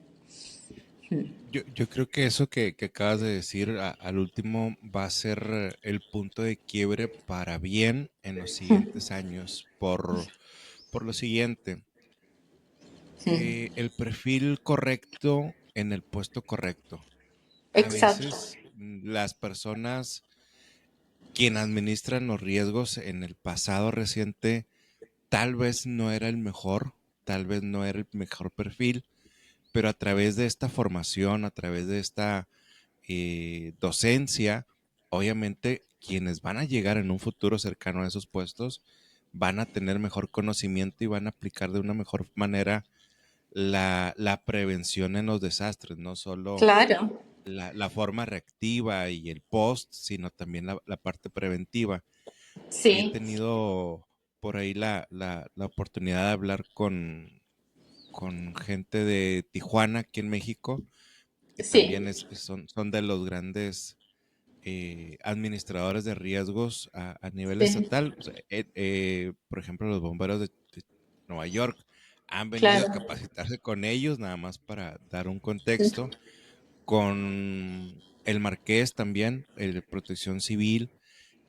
Yo creo que eso que acabas de decir al último va a ser el punto de quiebre para bien en los siguientes años, por lo siguiente, el perfil correcto en el puesto correcto. A Exacto, veces las personas quien administran los riesgos en el pasado reciente tal vez no era el mejor, tal vez no era el mejor perfil, pero a través de esta formación, a través de esta docencia, obviamente quienes van a llegar en un futuro cercano a esos puestos van a tener mejor conocimiento y van a aplicar de una mejor manera la prevención en los desastres, no solo claro, la forma reactiva y el post, sino también la parte preventiva. He sí, tenido por ahí la oportunidad de hablar con gente de Tijuana, aquí en México, que sí. también son de los grandes administradores de riesgos a nivel Sí, estatal. O sea, por ejemplo, los bomberos de Nueva York han venido a claro. capacitarse con ellos, nada más para dar un contexto, con el Marqués también, el de Protección Civil,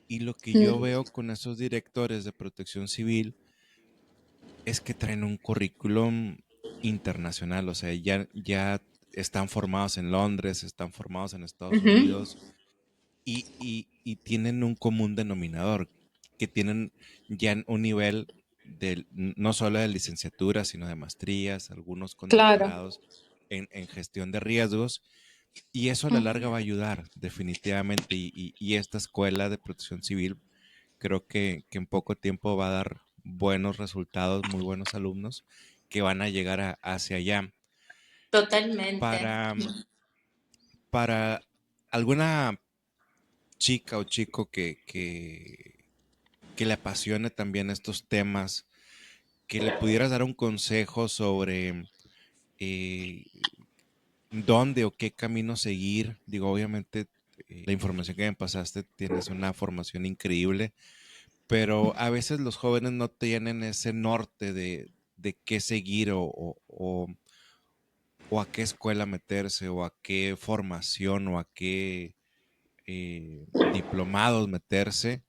y lo que yo Mm, veo con esos directores de Protección Civil es que traen un currículum internacional, o sea, ya están formados en Londres, están formados en Estados ujú, Unidos, y tienen un común denominador, que tienen ya un nivel no solo de licenciatura, sino de maestrías, algunos con claro. doctorados en gestión de riesgos, y eso a la larga Mm, va a ayudar definitivamente, y esta escuela de protección civil creo que en poco tiempo va a dar buenos resultados, muy buenos alumnos que van a llegar hacia allá. totalmente. Para, para alguna chica o chico que le apasione también estos temas, que le pudieras dar un consejo sobre eh, dónde o qué camino seguir. Digo, obviamente, la información que me pasaste, tienes una formación increíble, pero a veces los jóvenes no tienen ese norte de qué seguir o a qué escuela meterse o a qué formación o a qué diplomados meterse.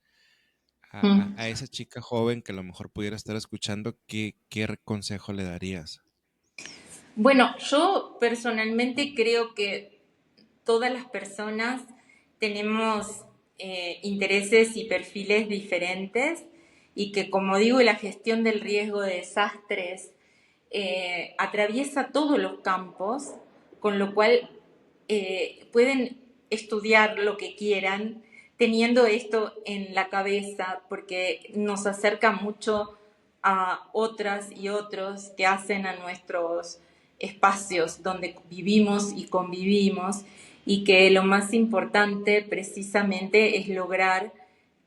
A Mm. esa chica joven que a lo mejor pudiera estar escuchando, ¿qué consejo le darías? Bueno, yo personalmente creo que todas las personas tenemos intereses y perfiles diferentes y que, como digo, la gestión del riesgo de desastres atraviesa todos los campos, con lo cual pueden estudiar lo que quieran teniendo esto en la cabeza, porque nos acerca mucho a otras y otros que hacen a nuestros espacios donde vivimos y convivimos, y que lo más importante precisamente es lograr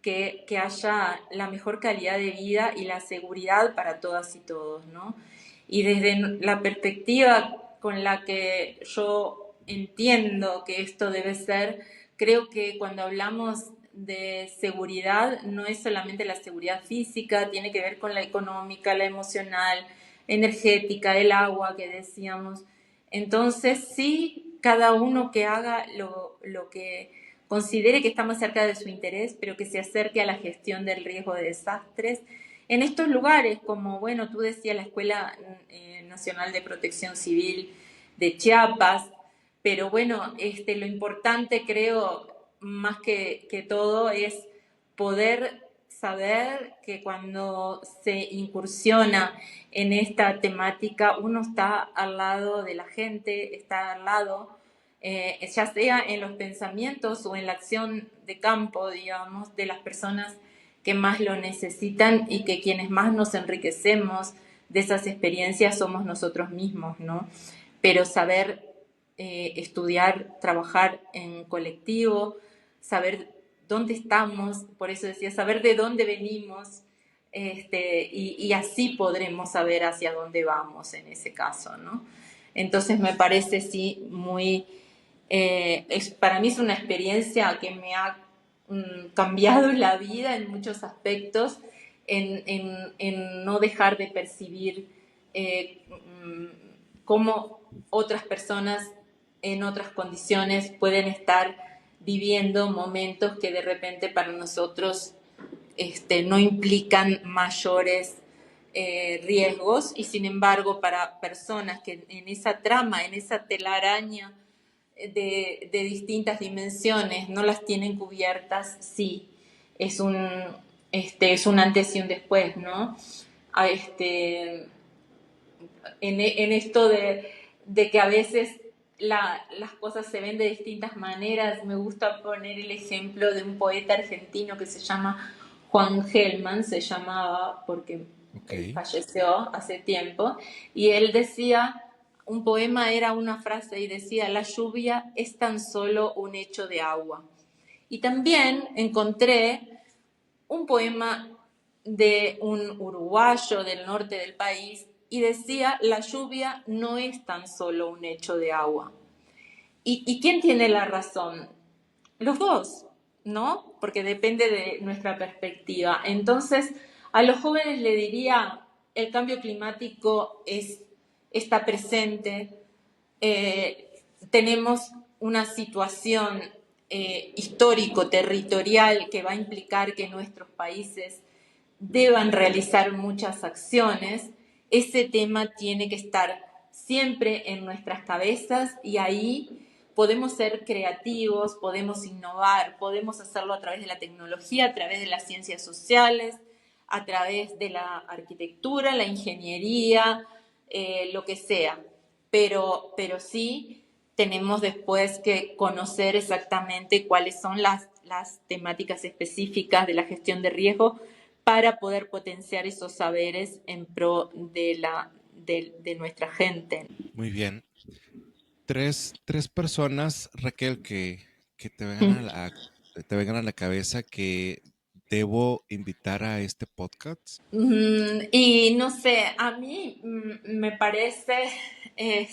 que haya la mejor calidad de vida y la seguridad para todas y todos, ¿no? Y desde la perspectiva con la que yo entiendo que esto debe ser, creo que cuando hablamos de seguridad no es solamente la seguridad física, tiene que ver con la económica, la emocional, energética, el agua que decíamos. Entonces, sí, cada uno que haga lo que considere que está más cerca de su interés, pero que se acerque a la gestión del riesgo de desastres en estos lugares, como, bueno, tú decías, la Escuela Nacional de Protección Civil de Chiapas, pero bueno, lo importante creo, más que todo, es poder saber que cuando se incursiona en esta temática, uno está al lado de la gente, está al lado ya sea en los pensamientos o en la acción de campo, digamos, de las personas que más lo necesitan y que quienes más nos enriquecemos de esas experiencias somos nosotros mismos, ¿no? Pero saber estudiar, trabajar en colectivo, saber dónde estamos, por eso decía, saber de dónde venimos, y así podremos saber hacia dónde vamos en ese caso, ¿no? Entonces me parece, sí, muy... para mí es una experiencia que me ha cambiado la vida en muchos aspectos, en no dejar de percibir cómo otras personas en otras condiciones pueden estar viviendo momentos que de repente para nosotros no implican mayores riesgos, y sin embargo para personas que en esa trama, en esa telaraña de distintas dimensiones no las tienen cubiertas, sí, es un antes y un después, ¿no? A en esto de que a veces las cosas se ven de distintas maneras. Me gusta poner el ejemplo de un poeta argentino que se llama Juan Gelman, se llamaba porque Ok, él falleció hace tiempo, y él decía, un poema era una frase y decía, la lluvia es tan solo un hecho de agua. Y también encontré un poema de un uruguayo del norte del país y decía, la lluvia no es tan solo un hecho de agua. ¿Y quién tiene la razón? Los dos, ¿no? Porque depende de nuestra perspectiva. Entonces, a los jóvenes le diría, el cambio climático está presente, tenemos una situación histórico-territorial que va a implicar que nuestros países deban realizar muchas acciones. Ese tema tiene que estar siempre en nuestras cabezas, y ahí podemos ser creativos, podemos innovar, podemos hacerlo a través de la tecnología, a través de las ciencias sociales, a través de la arquitectura, la ingeniería, lo que sea. Pero sí tenemos después que conocer exactamente cuáles son las temáticas específicas de la gestión de riesgo para poder potenciar esos saberes en pro de nuestra gente. muy bien. Tres personas, Raquel, que te vengan a la cabeza que debo invitar a este podcast. Y no sé, a mí me parece, eh,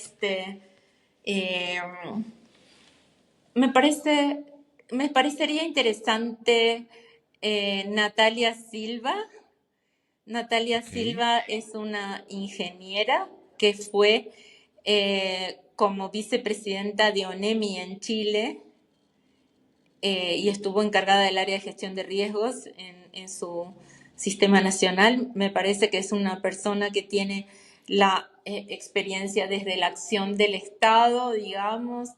me parece, me parecería interesante Natalia Silva. Natalia Ok, Silva es una ingeniera que fue como vicepresidenta de ONEMI en Chile, y estuvo encargada del área de gestión de riesgos en su sistema nacional. Me parece que es una persona que tiene la experiencia desde la acción del Estado, digamos,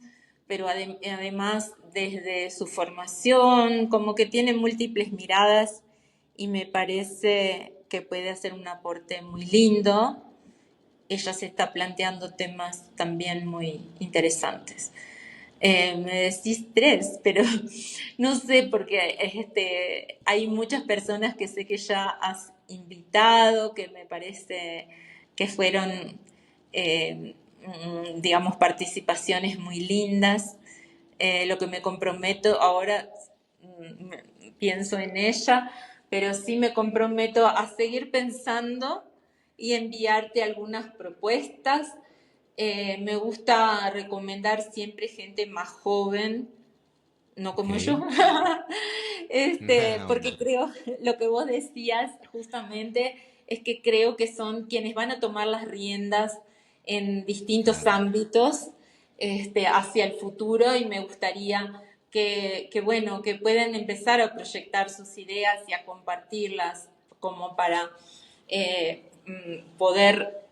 pero además desde su formación, como que tiene múltiples miradas, y me parece que puede hacer un aporte muy lindo. Ella se está planteando temas también muy interesantes. Me decís tres, pero no sé, porque hay muchas personas que sé que ya has invitado, que me parece que fueron, digamos, participaciones muy lindas. Lo que me comprometo ahora, pienso en ella, pero sí me comprometo a seguir pensando y enviarte algunas propuestas. Me gusta recomendar siempre gente más joven, no como yo, ok. No, porque no. creo, lo que vos decías justamente, es que creo que son quienes van a tomar las riendas en distintos Claro. ámbitos, hacia el futuro, y me gustaría bueno, que puedan empezar a proyectar sus ideas y a compartirlas como para poder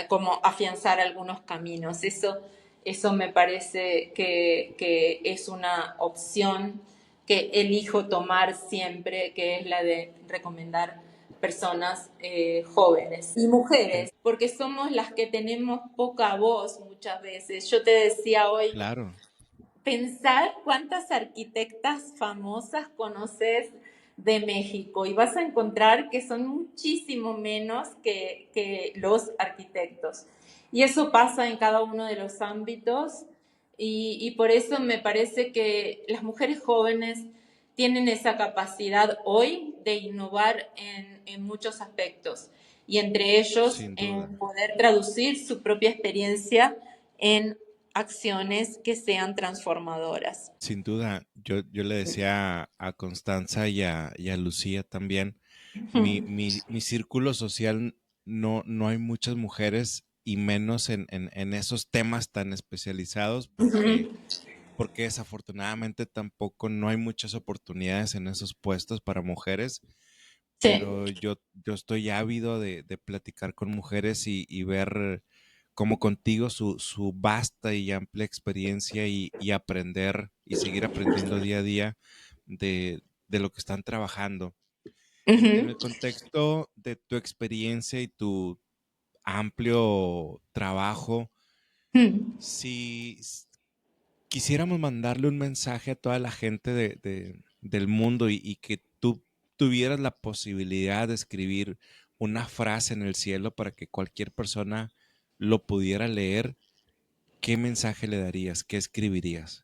como afianzar algunos caminos. Eso me parece que es una opción que elijo tomar siempre, que es la de recomendar personas jóvenes y En- mujeres, porque somos las que tenemos poca voz muchas veces. Yo te decía hoy, claro. pensar cuántas arquitectas famosas conoces de México y vas a encontrar que son muchísimo menos que los arquitectos. Y eso pasa en cada uno de los ámbitos y por eso me parece que las mujeres jóvenes tienen esa capacidad hoy de innovar en muchos aspectos y entre ellos Sin duda. en poder traducir su propia experiencia en acciones que sean transformadoras. Sin duda, yo le decía a Constanza y a Lucía también, mi círculo social no hay muchas mujeres y menos en esos temas tan especializados porque desafortunadamente tampoco no hay muchas oportunidades en esos puestos para mujeres, Sí. pero yo estoy ávido de platicar con mujeres y ver como contigo su vasta y amplia experiencia y aprender y seguir aprendiendo día a día de lo que están trabajando. En Ujú. el contexto de tu experiencia y tu amplio trabajo, Mm. si quisiéramos mandarle un mensaje a toda la gente del mundo y que tú tuvieras la posibilidad de escribir una frase en el cielo para que cualquier persona lo pudiera leer, ¿qué mensaje le darías? ¿Qué escribirías?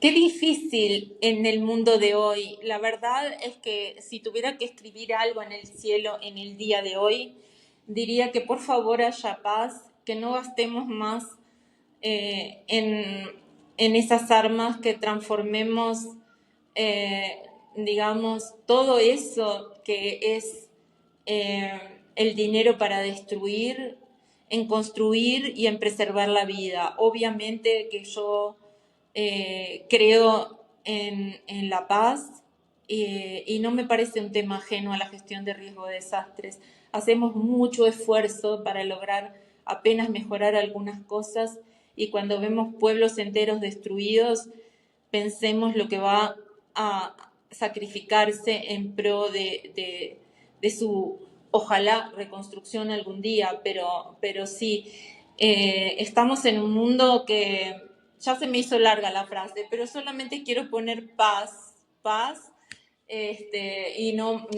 Qué difícil en el mundo de hoy. La verdad es que si tuviera que escribir algo en el cielo en el día de hoy, diría que por favor haya paz, que no gastemos más eh, en, en esas armas, que transformemos, eh, digamos, todo eso que es eh, el dinero para destruir, en construir y en preservar la vida. Obviamente que yo creo en la paz y no me parece un tema ajeno a la gestión de riesgo de desastres. Hacemos mucho esfuerzo para lograr apenas mejorar algunas cosas y cuando vemos pueblos enteros destruidos, pensemos lo que va a sacrificarse en pro de su, ojalá, reconstrucción algún día, pero sí, estamos en un mundo que ya se me hizo larga la frase, pero solamente quiero poner paz, paz, y no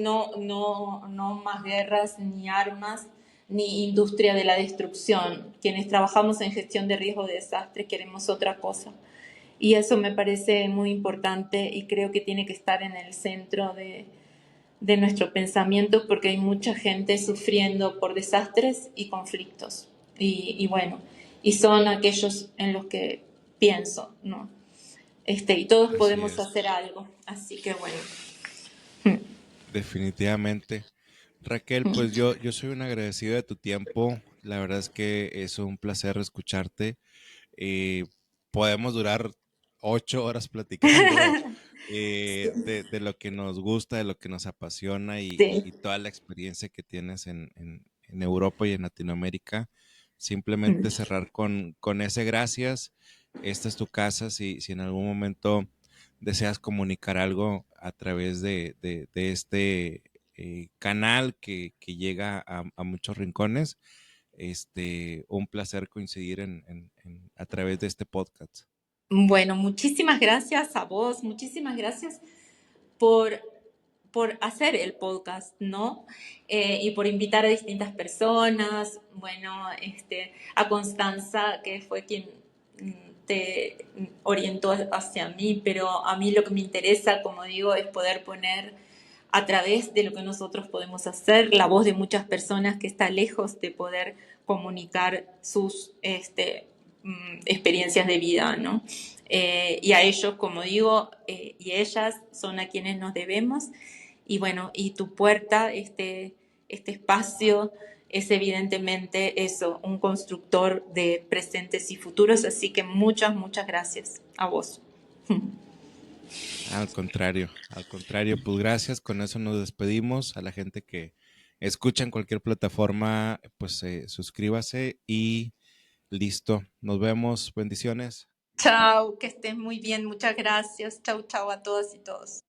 más guerras ni armas ni industria de la destrucción. Quienes trabajamos en gestión de riesgo de desastre queremos otra cosa. Y eso me parece muy importante y creo que tiene que estar en el centro de nuestro pensamiento porque hay mucha gente sufriendo por desastres y conflictos. Y bueno, y son aquellos en los que pienso, ¿no? Y todos Así podemos es, hacer algo. Así que bueno. definitivamente. Raquel, pues yo soy un agradecido de tu tiempo. La verdad es que es un placer escucharte. Eh, Podemos durar 8 horas platicando de lo que nos gusta, de lo que nos apasiona y Sí. toda la experiencia que tienes en Europa y en Latinoamérica. Simplemente cerrar con ese gracias. Esta es tu casa. Si en algún momento deseas comunicar algo a través de este canal que llega a muchos rincones, un placer coincidir a través de este podcast. Bueno, muchísimas gracias a vos, muchísimas gracias por, por hacer el podcast, ¿no? Y por invitar a distintas personas, bueno, a Constanza, que fue quien te orientó hacia mí, pero a mí lo que me interesa, como digo, es poder poner a través de lo que nosotros podemos hacer la voz de muchas personas que está lejos de poder comunicar sus experiencias de vida, ¿no? Y a ellos, como digo, y ellas son a quienes nos debemos. Y bueno, y tu puerta, este espacio, es evidentemente eso, un constructor de presentes y futuros. Así que muchas, muchas gracias a vos. Al contrario, pues gracias. Con eso nos despedimos. A la gente que escucha en cualquier plataforma, pues suscríbase y listo. Nos vemos. Bendiciones. Chao, que estés muy bien. Muchas gracias. Chao, chao a todas y todos.